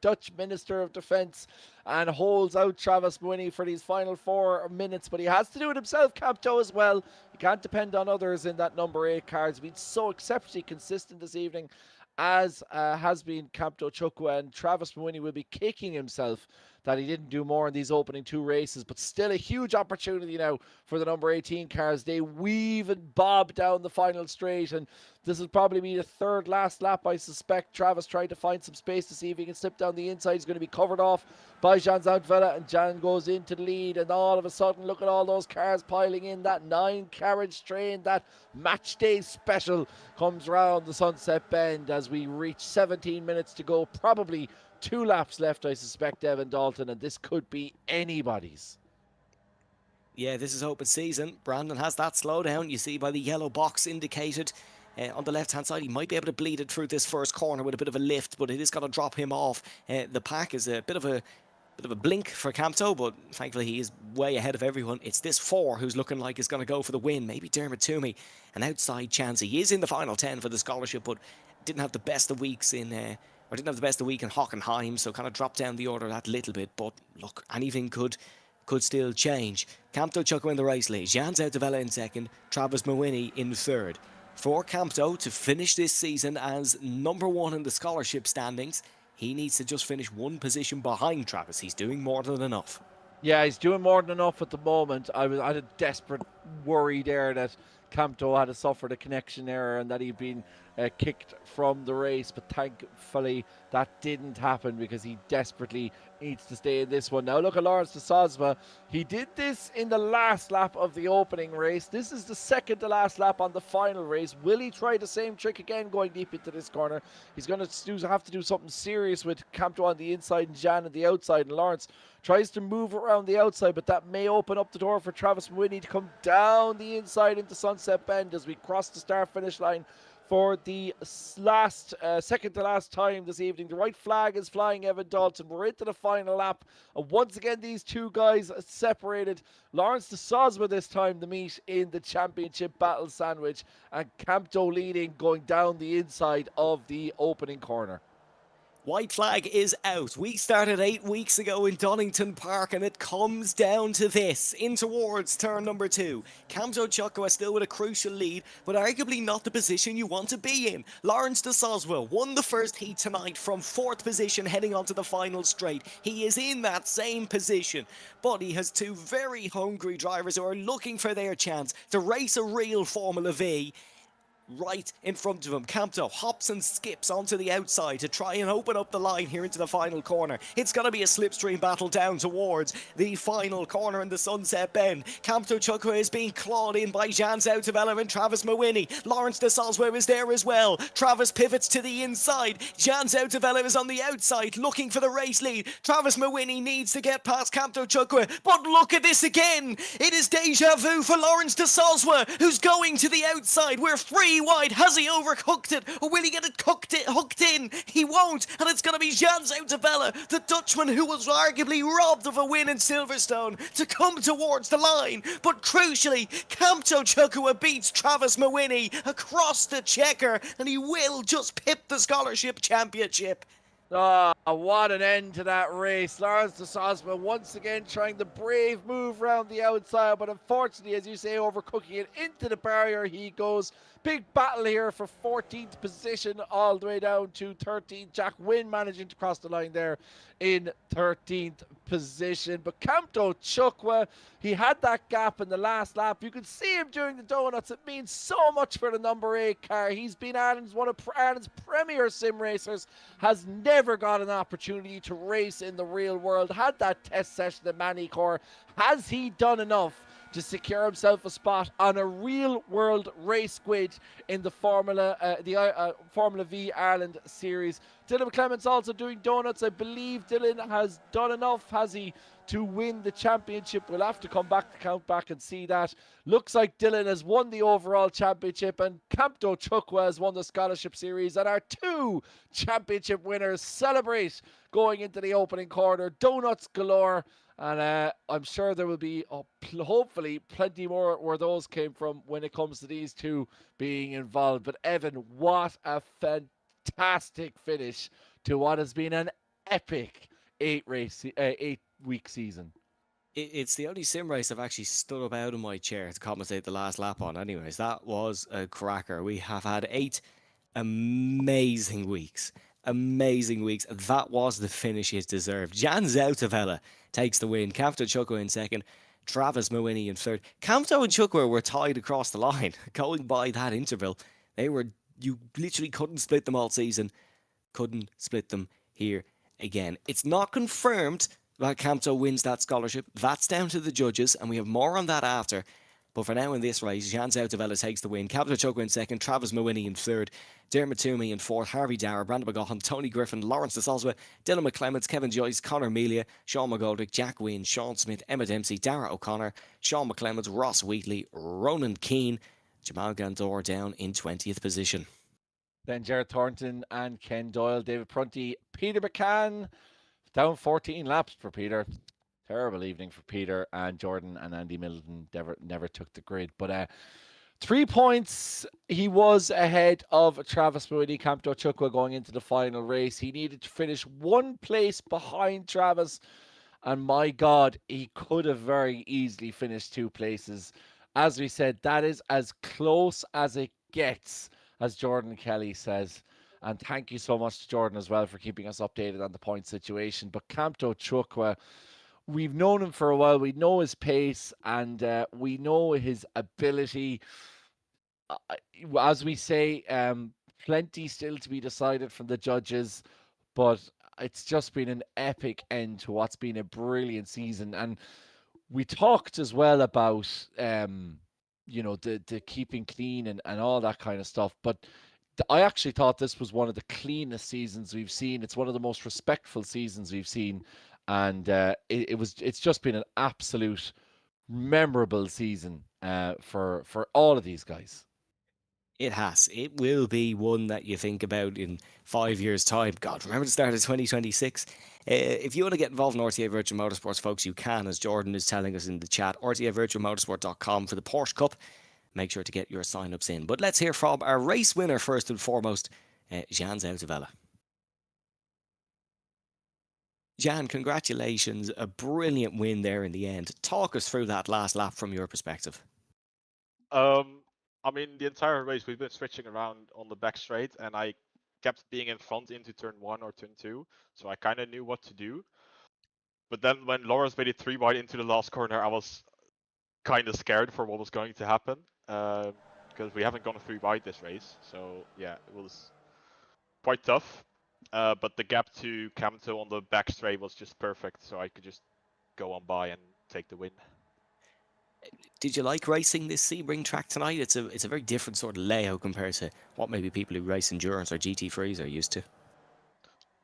Dutch Minister of Defence and holds out Travis Mawhinney for these final 4 minutes, but he has to do it himself, Camto, as well. He can't depend on others in that number 8 car. He's been so exceptionally consistent this evening, as has been Camto Chukwu, and Travis Mawhinney will be kicking himself that he didn't do more in these opening 2 races, but still a huge opportunity now for the number 18 cars. They weave and bob down the final straight, and this will probably be the 3rd last lap, I suspect. Travis trying to find some space to see if he can slip down the inside. He's going to be covered off by Jan Zoutevella, and Jan goes into the lead, and all of a sudden, look at all those cars piling in. That 9-carriage train, that match day special, comes round the Sunset Bend as we reach 17 minutes to go, probably 2 laps left, I suspect, Evan Dalton, and this could be anybody's. Yeah, this is open season. Brandon has that slowdown. You see by the yellow box indicated on the left-hand side. He might be able to bleed it through this first corner with a bit of a lift, but it is going to drop him off. The pack is a bit of a blink for Campto, but thankfully he is way ahead of everyone. It's this 4 who's looking like he's going to go for the win. Maybe Dermot Toomey, an outside chance. He is in the final 10 for the scholarship, but didn't have the best of weeks in... or didn't have the best of week in Hockenheim, so kind of dropped down the order that little bit. But look, anything could still change. Campto Chucko in the race lead. Jan Zoutevella in second. Travis Mawhinney in third. For Campto to finish this season as number 1 in the scholarship standings, he needs to just finish 1 position behind Travis. He's doing more than enough. Yeah, he's doing more than enough at the moment. I had a desperate worry there that Campto had suffered a connection error and that he'd been kicked from the race, but thankfully that didn't happen because he desperately needs to stay in this one. Now look at Lawrence de Sosma. He did this in the last lap of the opening race. This is the second to last lap on the final race. Will he try the same trick again going deep into this corner? He's going to have to do something serious with Campto on the inside and Jan on the outside, and Lawrence tries to move around the outside, but that may open up the door for Travis Mawhinney to come down the inside into Sunset Bend as we cross the start-finish line for the second to last time this evening. The white flag is flying, Evan Dalton. We're into the final lap. And once again, these two guys separated. Lawrence de Sosma this time, the meet in the championship battle sandwich. And Campto leading, going down the inside of the opening corner. White flag is out. We started 8 weeks ago in Donington Park, and it comes down to this. In towards turn number 2. Campto Chucko is still with a crucial lead, but arguably not the position you want to be in. Lawrence de Sosma won the first heat tonight from 4th position heading onto the final straight. He is in that same position, but he has 2 very hungry drivers who are looking for their chance to race a real Formula V. Right in front of him, Campto hops and skips onto the outside to try and open up the line here into the final corner. It's going to be a slipstream battle down towards the final corner in the Sunset Bend. Campto Chucko is being clawed in by Jan Zoutevella and Travis Mawhinney. Lawrence de Sosma is there as well. Travis pivots to the inside. Jan Zoutevella is on the outside looking for the race lead. Travis Mawhinney needs to get past Campto Chucko, but look at this again. It is deja vu for Lawrence de Sosma, who's going to the outside. We're free wide. Has he overcooked it, or will he get it hooked in? He won't, and it's going to be Jan Zoutevella, the Dutchman who was arguably robbed of a win in Silverstone, to come towards the line. But crucially, Campto Chucko beats Travis Mawhinney across the checker, and he will just pip the scholarship championship. Oh, what an end to that race. Lawrence de Sosma once again trying the brave move around the outside, but unfortunately, as you say, overcooking it into the barrier he goes. Big battle here for 14th position all the way down to 13th. Jack Wynn managing to cross the line there in 13th position. But Campto Chucko, he had that gap in the last lap. You could see him doing the donuts. It means so much for the number 8 car. He's been one of Ireland's premier sim racers, has never got an opportunity to race in the real world. Had that test session at Manicore. Has he done enough to secure himself a spot on a real-world race grid in the Formula V Ireland Series? Dylan McClement's also doing donuts. I believe Dylan has done enough, has he, to win the championship? We'll have to come back to count back and see that. Looks like Dylan has won the overall championship, and Campto Chucko has won the scholarship series, and our 2 championship winners celebrate going into the opening corner. Donuts galore. And I'm sure there will be, hopefully, plenty more where those came from when it comes to these 2 being involved. But Evan, what a fantastic finish to what has been an epic 8-week season. It's the only sim race I've actually stood up out of my chair to compensate the last lap on. Anyways, that was a cracker. We have had 8 amazing weeks. Amazing weeks. That was the finish it deserved. Jan Zoutevella takes the win. Campto Chucko in second. Travis Mawhinney in third. Campto and Chucko were tied across the line. Going by that interval, you literally couldn't split them all season. Couldn't split them here again. It's not confirmed that Campto wins that scholarship. That's down to the judges, and we have more on that after. But for now in this race, Jan Zoutavella takes the win. Captain Chugwa in second, Travis Mawhinney in third, Dermot Toomey in fourth, Harvey Dower, Brandon McGaughan, Tony Griffin, Lawrence de Salzwa, Dylan McClements, Kevin Joyce, Conor Melia, Sean McGoldrick, Jack Wynne, Sean Smith, Emma Dempsey, Dara O'Connor, Sean McClements, Ross Wheatley, Ronan Keane, Jamal Gandor down in 20th position. Then Jared Thornton and Ken Doyle, David Prunty, Peter McCann, down 14 laps for Peter. Terrible evening for Peter, and Jordan and Andy Middleton never took the grid. But 3 points, he was ahead of Travis Mawhinney, Campto Chukwa going into the final race. He needed to finish 1 place behind Travis, and my God, he could have very easily finished 2 places. As we said, that is as close as it gets, as Jordan Kelly says. And thank you so much to Jordan as well for keeping us updated on the point situation. But Campto Chukwa, we've known him for a while. We know his pace, and we know his ability. As we say, plenty still to be decided from the judges, but it's just been an epic end to what's been a brilliant season. And we talked as well about, the keeping clean and all that kind of stuff. But I actually thought this was one of the cleanest seasons we've seen. It's one of the most respectful seasons we've seen. And it's just been an absolute memorable season for all of these guys. It has. It will be one that you think about in 5 years' time. God, remember the start of 2026? If you want to get involved in RTA Virtual Motorsports, folks, you can, as Jordan is telling us in the chat. RTAVirtualMotorsport.com for the Porsche Cup. Make sure to get your sign-ups in. But let's hear from our race winner first and foremost, Jan Zoutavella. Jan, congratulations. A brilliant win there in the end. Talk us through that last lap from your perspective. I mean, the entire race we've been switching around on the back straight, and I kept being in front into turn 1 or turn 2, so I kind of knew what to do. But then when Lawrence made it 3 wide into the last corner, I was kind of scared for what was going to happen, because we haven't gone 3 wide this race. So yeah, it was quite tough. But the gap to Camto on the back straight was just perfect, so I could just go on by and take the win. Did you like racing this Sebring track tonight? It's a very different sort of layout compared to what maybe people who race endurance or GT3s are used to.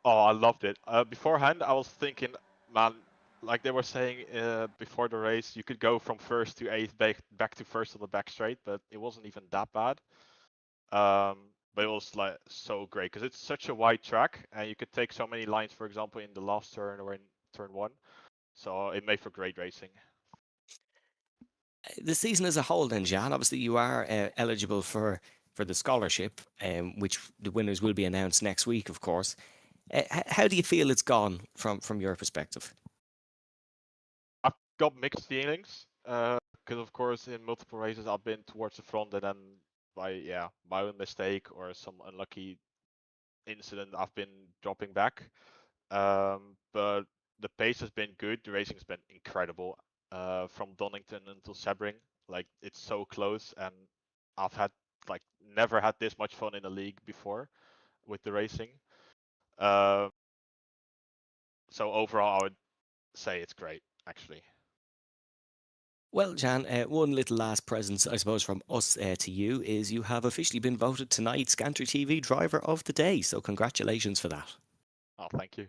Oh, I loved it. Beforehand, I was thinking, man, like they were saying before the race, you could go from first to 8th back to first on the back straight, but it wasn't even that bad. But it was like so great because it's such a wide track, and you could take so many lines, for example, in the last turn or in turn 1. So it made for great racing. The season as a whole, then, Jan, obviously you are eligible for the scholarship, which the winners will be announced next week, of course. How do you feel it's gone from your perspective? I've got mixed feelings because, of course, in multiple races I've been towards the front, and then by my own mistake or some unlucky incident, I've been dropping back. But the pace has been good. The racing has been incredible. From Donington until Sebring, like it's so close, and I've had never had this much fun in a league before with the racing. So overall, I would say it's great, actually. Well, Jan, one little last present, I suppose, from us to you is you have officially been voted tonight's Scantry TV Driver of the Day. So congratulations for that. Oh, thank you.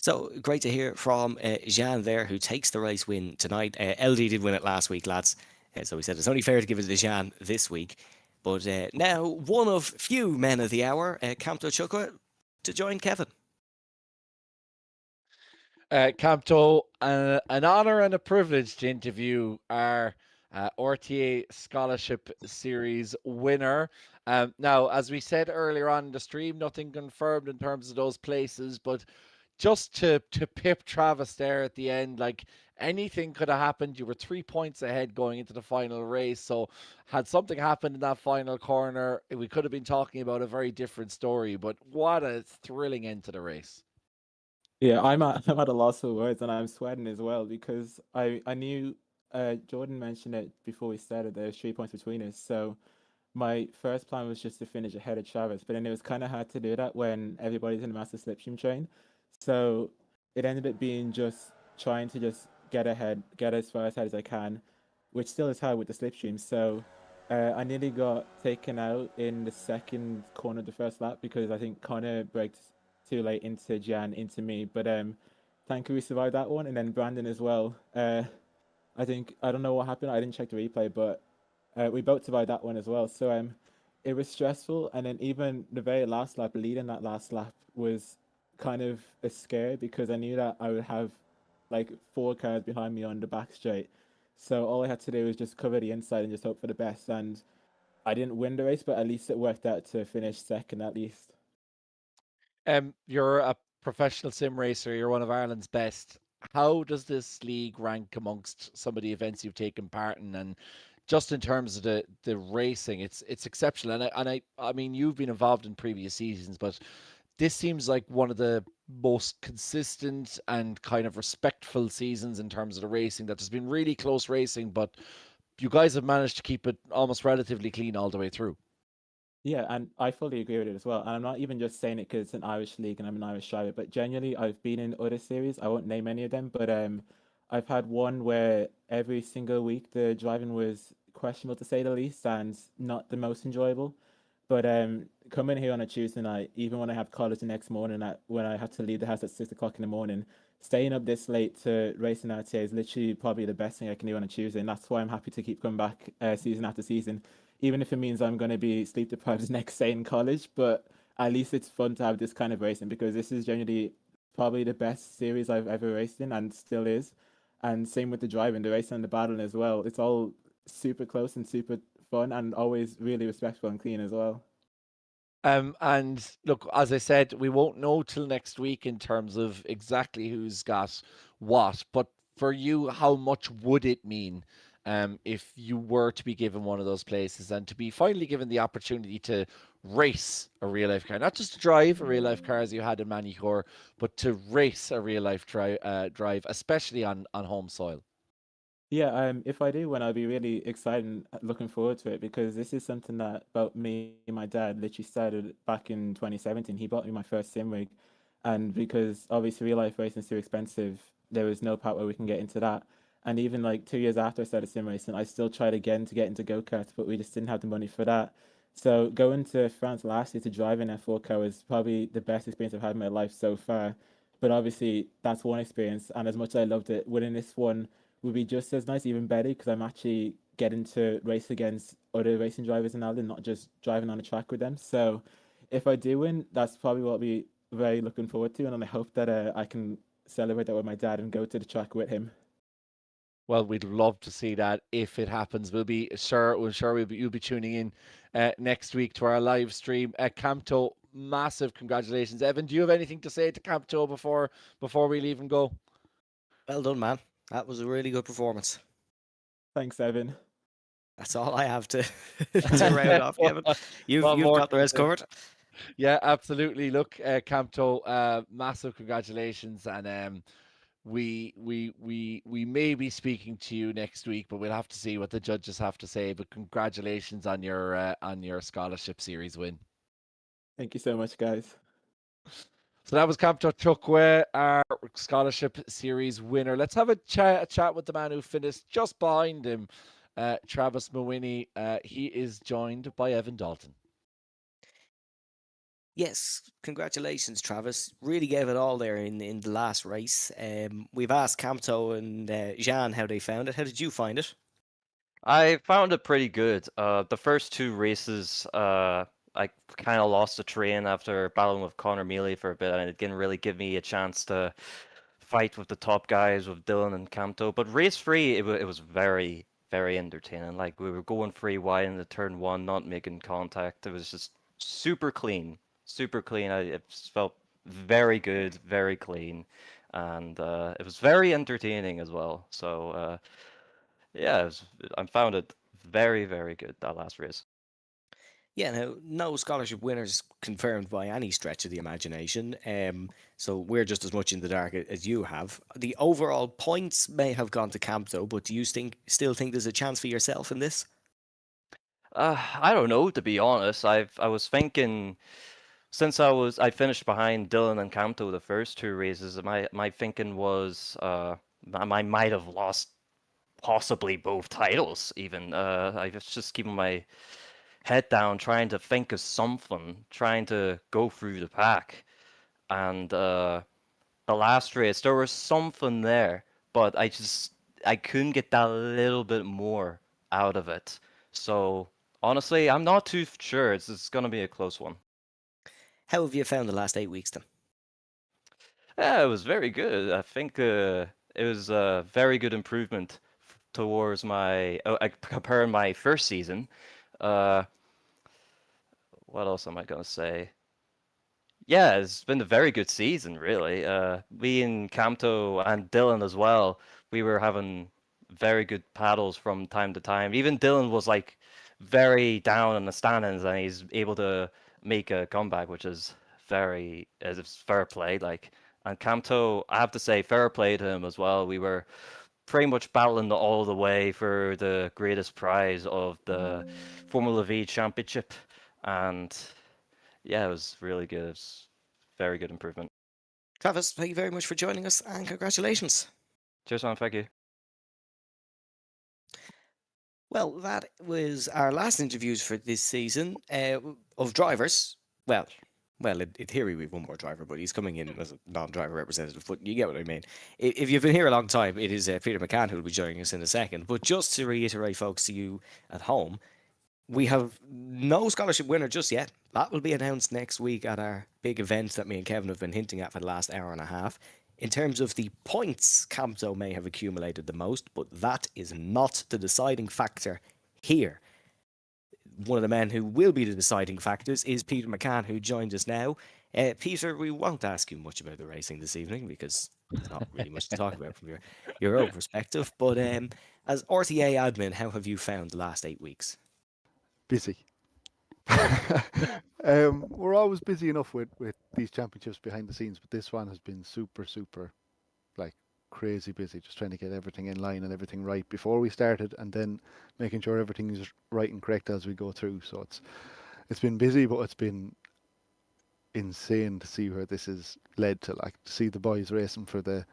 So great to hear from Jan there, who takes the race win tonight. LD did win it last week, lads. So we said it's only fair to give it to Jan this week. But now, one of few men of the hour, Campto Chukwa, to join Kevin. Campto, an honour and a privilege to interview our RTA Scholarship Series winner. Now, as we said earlier on in the stream, nothing confirmed in terms of those places, but just to pip Travis there at the end, like anything could have happened. You were 3 points ahead going into the final race. So had something happened in that final corner, we could have been talking about a very different story. But what a thrilling end to the race. Yeah, I'm at a loss for words, and I'm sweating as well because I knew Jordan mentioned it before we started. There's 3 points between us, so my first plan was just to finish ahead of Travis, but then it was kind of hard to do that when everybody's in a massive slipstream train. So it ended up being just trying to just get ahead, get as far ahead as I can, which still is hard with the slipstream. So I nearly got taken out in the second corner of the first lap because I think Connor braked too late into Jan, into me. But thankfully we survived that one, and then Brandon as well. I think I don't know what happened. I didn't check the replay, but we both survived that one as well. So it was stressful, and then even the very last lap, leading that last lap, was kind of a scare because I knew that I would have like 4 cars behind me on the back straight. So all I had to do was just cover the inside and just hope for the best. And I didn't win the race, but at least it worked out to finish second at least. You're a professional sim racer. You're one of Ireland's best. How does this league rank amongst some of the events you've taken part in? And just in terms of the racing, it's exceptional. I mean, you've been involved in previous seasons, but this seems like one of the most consistent and kind of respectful seasons in terms of the racing. That there's been really close racing, but you guys have managed to keep it almost relatively clean all the way through. Yeah, and I fully agree with it as well. And I'm not even just saying it because it's an Irish league and I'm an Irish driver, but genuinely, I've been in other series. I won't name any of them, but I've had one where every single week the driving was questionable to say the least and not the most enjoyable. But coming here on a Tuesday night, even when I have college the next morning, when I had to leave the house at 6 o'clock in the morning, staying up this late to race in RTA is literally probably the best thing I can do on a Tuesday, and that's why I'm happy to keep coming back season after season, even if it means I'm going to be sleep deprived the next day in college. But at least it's fun to have this kind of racing because this is generally probably the best series I've ever raced in and still is. And same with the driving, the racing and the battling as well. It's all super close and super fun and always really respectful and clean as well. And look, as I said, we won't know till next week in terms of exactly who's got what. But for you, how much would it mean if you were to be given one of those places and to be finally given the opportunity to race a real life car, not just to drive a real life car as you had in Manicore, but to race a real life drive, especially on home soil? Yeah, if I do win, I'll be really excited and looking forward to it because this is something that about me and my dad literally started back in 2017. He bought me my first sim rig, and because obviously real life racing is too expensive, there was no part where we can get into that. And even like 2 years after I started sim racing, I still tried again to get into go-karts, but we just didn't have the money for that. So going to France last year to drive an F4 car was probably the best experience I've had in my life so far. But obviously that's one experience, and as much as I loved it, winning this one would be just as nice, even better, because I'm actually getting to race against other racing drivers in Alden, not just driving on a track with them. So if I do win, that's probably what I'll be very looking forward to, and I hope that I can celebrate that with my dad and go to the track with him. Well, we'd love to see that if it happens. You'll be tuning in next week to our live stream. Camto, massive congratulations. Evan, do you have anything to say to Camto before we leave and go? Well done, man. That was a really good performance. Thanks, Evan. That's all I have to to round off, Kevin. You've got the rest covered. Yeah, absolutely. Look, Camto, massive congratulations, and we may be speaking to you next week, but we'll have to see what the judges have to say. But congratulations on your scholarship series win. Thank you so much, guys. So that was Camto Chukwe, our scholarship series winner. Let's have a chat with the man who finished just behind him, Travis Mawhinney. He is joined by Evan Dalton. Yes, congratulations, Travis. Really gave it all there in the last race. We've asked Camto and Jean how they found it. How did you find it? I found it pretty good. The first 2 races, I kind of lost the train after battling with Connor Mealy for a bit, and it didn't really give me a chance to fight with the top guys, with Dylan and Camto. But race 3, it was very, very entertaining. Like, we were going 3 wide in the turn 1, not making contact. It was just super clean, super clean. It felt very good, very clean, and it was very entertaining as well. So yeah, I found it very, very good, that last race. Yeah, now, no scholarship winners confirmed by any stretch of the imagination. So we're just as much in the dark as you have. The overall points may have gone to Camto, but do you still think there's a chance for yourself in this? I don't know, to be honest. I was thinking, since I finished behind Dylan and Camto the first 2 races, my thinking was I might have lost possibly both titles even. I was just keeping my head down, trying to think of something, trying to go through the pack. And the last race, there was something there, but I couldn't get that little bit more out of it. So honestly, I'm not too sure. It's gonna be a close one. How have you found the last 8 weeks then? Yeah, it was very good. I think it was a very good improvement towards comparing my first season. Uh, what else am I gonna say? Yeah, it's been a very good season, really. Me and Camto and Dylan as well, we were having very good paddles from time to time. Even Dylan was like very down in the standings, and he's able to make a comeback, which is it's fair play. Like, and Camto, I have to say, fair play to him as well. We were pretty much battling all the way for the greatest prize of the Formula V Championship, and yeah, it was really good. It was very good improvement. Travis, thank you very much for joining us and congratulations. Cheers, man. Thank you. Well, that was our last interviews for this season of drivers. Well, in theory, we've one more driver, but he's coming in as a non-driver representative. But you get what I mean. If you've been here a long time, it is Peter McCann who will be joining us in a second. But just to reiterate, folks, to you at home, we have no scholarship winner just yet. That will be announced next week at our big event that me and Kevin have been hinting at for the last hour and a half. In terms of the points, Camto may have accumulated the most, but that is not the deciding factor here. One of the men who will be the deciding factors is Peter McCann, who joins us now. Peter, we won't ask you much about the racing this evening because there's not really much to talk about from your own perspective. But as RTA admin, how have you found the last 8 weeks? Busy. We're always busy enough with these championships behind the scenes, but this one has been super, like crazy busy, just trying to get everything in line and everything right before we started, and then making sure everything is right and correct as we go through. So it's been busy, but it's been insane to see where this has led to. Like, to see the boys racing for the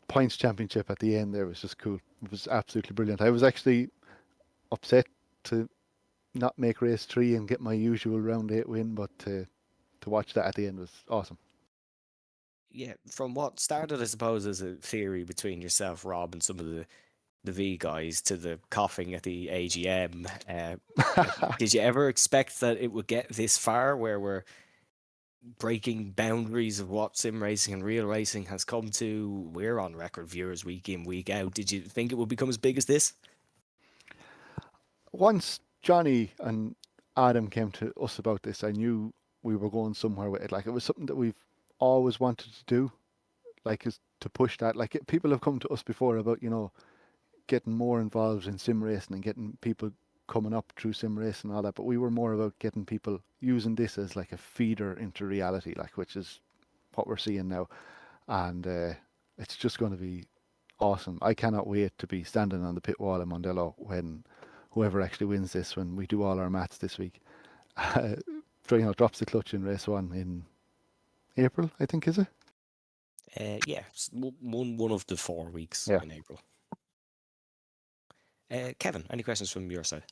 points championship at the end there was just cool. It was absolutely brilliant. I was actually upset to not make race 3 and get my usual round 8 win, but to watch that at the end was awesome. Yeah, from what started, I suppose, as a theory between yourself, Rob, and some of the V guys to the coughing at the AGM, did you ever expect that it would get this far where we're breaking boundaries of what sim racing and real racing has come to? We're on record viewers week in, week out. Did you think it would become as big as this? Once Johnny and Adam came to us about this, I knew we were going somewhere with it. Like, it was something that we've always wanted to do, like, is to push that. Like, people have come to us before about, getting more involved in sim racing and getting people coming up through sim racing and all that, but we were more about getting people using this as like a feeder into reality, like, which is what we're seeing now. And it's just going to be awesome. I cannot wait to be standing on the pit wall in Mondello when whoever actually wins this, when we do all our maths this week, drops the clutch in race 1 in April, I think, is it? Yeah, one of the 4 weeks in April. Kevin, any questions from your side?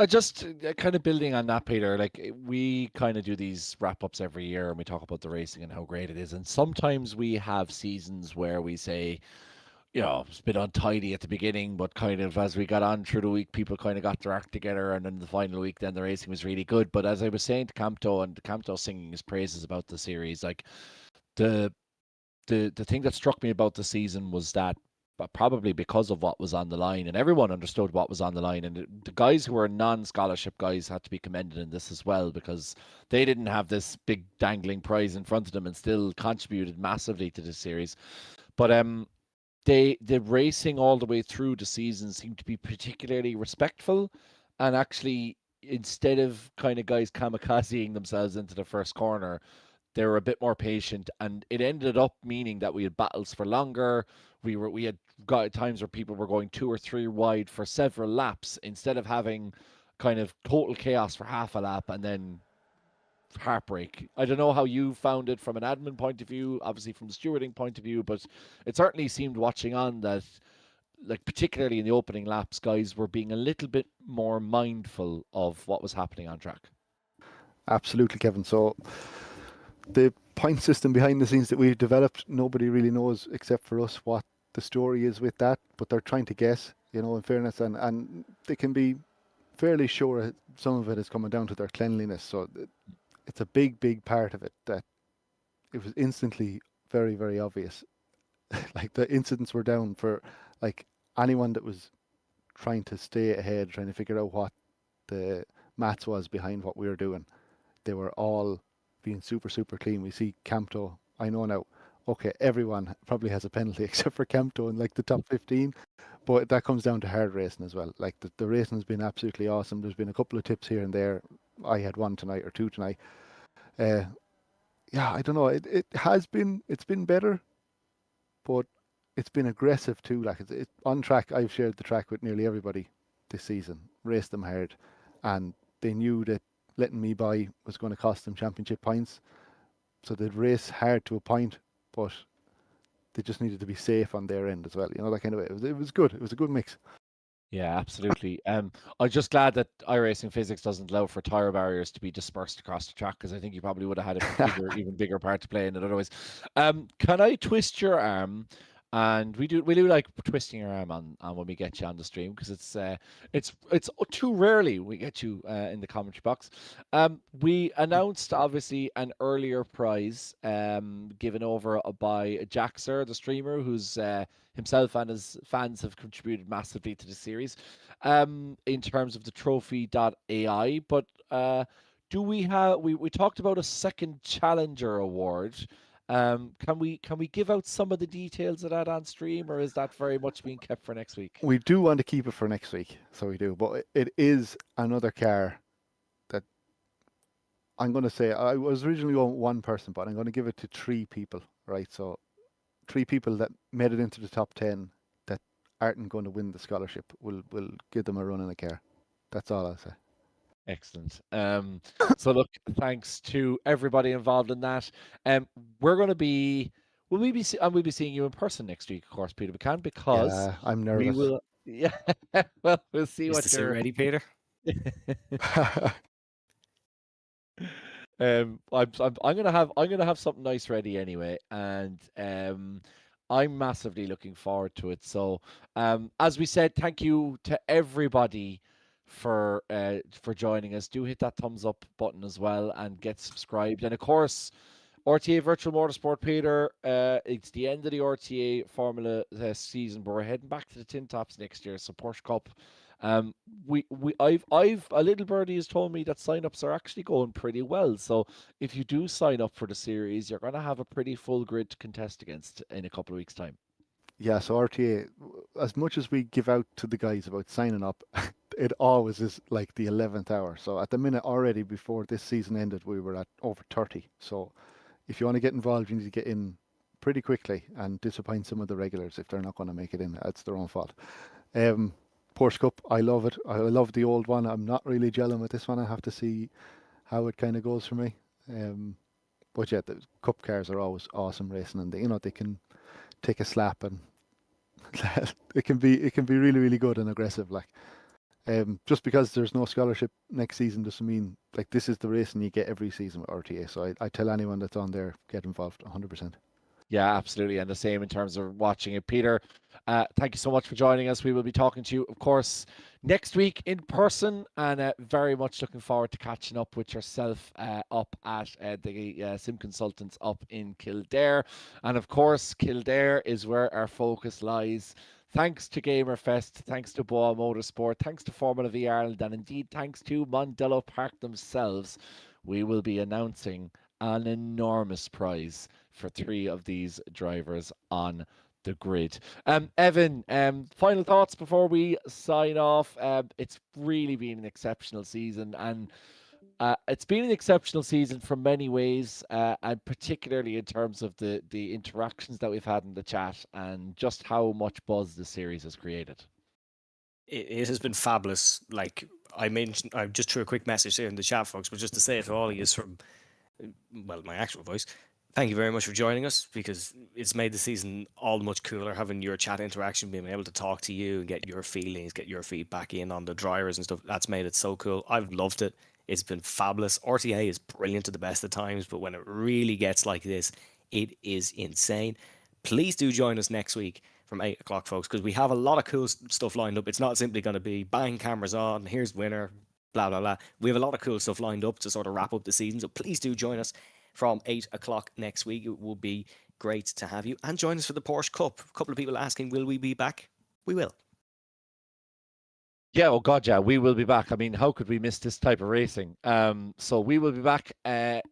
Just kind of building on that, Peter, like, we kind of do these wrap-ups every year and we talk about the racing and how great it is. And sometimes we have seasons where we say, it's a bit untidy at the beginning, but kind of as we got on through the week, people kind of got their act together, and then the final week, then the racing was really good. But as I was saying to Camto, and Camto singing his praises about the series, like, the thing that struck me about the season was that, probably because of what was on the line, and everyone understood what was on the line, and the guys who were non-scholarship guys had to be commended in this as well, because they didn't have this big dangling prize in front of them and still contributed massively to this series. But the racing all the way through the season seemed to be particularly respectful, and actually, instead of kind of guys kamikazeing themselves into the first corner, they were a bit more patient, and it ended up meaning that we had battles for longer. We had got times where people were going 2 or 3 wide for several laps, instead of having kind of total chaos for half a lap and then heartbreak. I don't know how you found it from an admin point of view, obviously from the stewarding point of view, but it certainly seemed, watching on, that like particularly in the opening laps, guys were being a little bit more mindful of what was happening on track. Absolutely, Kevin. So the point system behind the scenes that we've developed, nobody really knows except for us what the story is with that, but they're trying to guess, in fairness, and they can be fairly sure some of it is coming down to their cleanliness. So it's a big, big part of it that it was instantly very, very obvious. Like the incidents were down for like anyone that was trying to stay ahead, trying to figure out what the maths was behind what we were doing. They were all being super, super clean. We see Campto, I know now, okay, everyone probably has a penalty except for Campto in like the top 15, but that comes down to hard racing as well. Like the racing has been absolutely awesome. There's been a couple of tips here and there. I had one tonight or two tonight. Yeah, I don't know. It's been better, but it's been aggressive too. Like it's on track. I've shared the track with nearly everybody this season, raced them hard, and they knew that letting me by was going to cost them championship points. So they'd race hard to a point, but they just needed to be safe on their end as well. That kind of way. It was good. It was a good mix. Yeah, absolutely. I'm just glad that iRacing physics doesn't allow for tire barriers to be dispersed across the track, because I think you probably would have had a even bigger part to play in it otherwise. Can I twist your arm? And we do like twisting your arm on when we get you on the stream, because it's too rarely we get you in the commentary box. We announced obviously an earlier prize given over by Jaxer, the streamer, who's himself and his fans have contributed massively to the series in terms of the trophy.ai. But do we talked about a second challenger award? Can we give out some of the details of that on stream, or is that very much being kept for next week? We do want to keep it for next week, so we do. But it is another car that I'm going to say, I was originally going one person, but I'm going to give it to 3 people, right? So 3 people that made it into the top 10 that aren't going to win the scholarship. We'll give them a run in a car. That's all I'll say. Excellent. So look, thanks to everybody involved in that. We're going to be, we'll be seeing you in person next week, of course, Peter McCann, because Yeah, I'm we nervous. will. Yeah, well, we'll see Is what the suit you're. ready, Peter? I'm gonna have something nice ready anyway, and I'm massively looking forward to it. So, as we said, thank you to everybody for joining us. Do hit that thumbs up button as well and get subscribed. And of course, RTA Virtual Motorsport, Peter. It's the end of the RTA Formula season, but we're heading back to the Tin Tops next year. So Porsche Cup. I've a little birdie has told me that sign-ups are actually going pretty well. So if you do sign up for the series, you're going to have a pretty full grid to contest against in a couple of weeks' time. Yeah, so RTA, as much as we give out to the guys about signing up, it always is like the 11th hour. So at the minute already, before this season ended, we were at over 30. So if you want to get involved, you need to get in pretty quickly and disappoint some of the regulars if they're not going to make it in. That's their own fault. Porsche Cup, I love it. I love the old one. I'm not really gelling with this one. I have to see how it kind of goes for me. But yeah, the Cup cars are always awesome racing, and they can take a slap, and it can be really, really good and aggressive. Like, just because there's no scholarship next season doesn't mean like this is the racing you get every season with RTA. So I tell anyone that's on there, get involved 100%. Yeah, absolutely. And the same in terms of watching it. Peter, thank you so much for joining us. We will be talking to you, of course, next week in person, and very much looking forward to catching up with yourself up at the Sim Consultants up in Kildare. And of course, Kildare is where our focus lies. Thanks to Gamerfest, thanks to Boa Motorsport, thanks to Formula V Ireland, and indeed thanks to Mondello Park themselves, we will be announcing an enormous prize for 3 of these drivers on the grid. Evan, final thoughts before we sign off. It's really been an exceptional season, and it's been an exceptional season from many ways, and particularly in terms of the interactions that we've had in the chat and just how much buzz the series has created. It has been fabulous. Like I mentioned, I just threw a quick message there in the chat, folks, but just to say it to all of you from, well, my actual voice, Thank you very much for joining us, because it's made the season all the much cooler having your chat interaction, being able to talk to you and get your feelings, get your feedback in on the dryers and stuff. That's made it so cool. I've loved it. It's been fabulous. RTA is brilliant at the best of times, but when it really gets like this, it is insane. Please do join us next week from 8 o'clock, folks, because we have a lot of cool stuff lined up. It's not simply going to be bang, cameras on, here's winner, blah, blah, blah. We have a lot of cool stuff lined up to sort of wrap up the season, so please do join us from 8 o'clock next week. It will be great to have you. And join us for the Porsche Cup. A couple of people asking, will we be back? We will. Yeah, oh God, yeah, we will be back. I mean, how could we miss this type of racing? So we will be back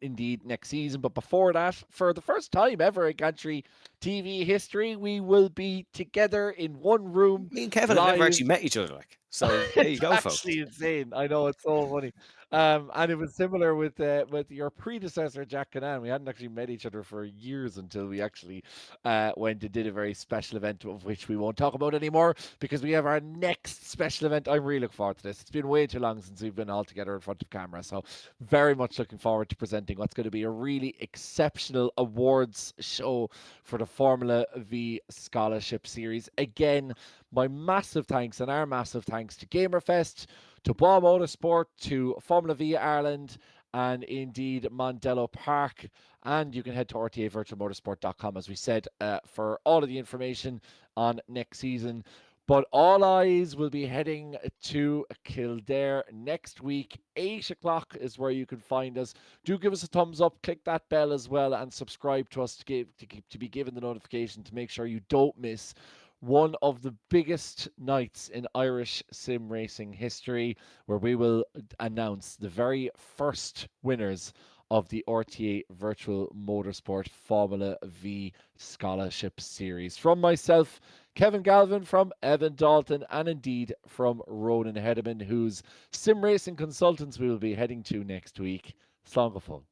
indeed next season. But before that, for the first time ever in Gantry TV history, we will be together in one room. Me and Kevin have never actually met each other, like. So there you go, folks. Actually insane. I know, it's so funny. And it was similar with your predecessor, Jack Canan. We hadn't actually met each other for years until we actually went and did a very special event, of which we won't talk about anymore, because we have our next special event. I'm really looking forward to this. It's been way too long since we've been all together in front of camera, so very much looking forward to presenting what's going to be a really exceptional awards show for the Formula V Scholarship Series. Again, my massive thanks and our massive thanks to Gamerfest, to Ball Motorsport, to Formula V Ireland, and indeed Mondello Park. And you can head to rtavirtualmotorsport.com, as we said, for all of the information on next season. But all eyes will be heading to Kildare next week. 8 o'clock is where you can find us. Do give us a thumbs up, click that bell as well, and subscribe to us to be given the notification to make sure you don't miss one of the biggest nights in Irish sim racing history, where we will announce the very first winners of the RTA Virtual Motorsport Formula V Scholarship Series. From myself, Kevin Galvin, from Evan Dalton, and indeed from Ronan Hederman, whose sim racing consultants we will be heading to next week. Slán go fóill.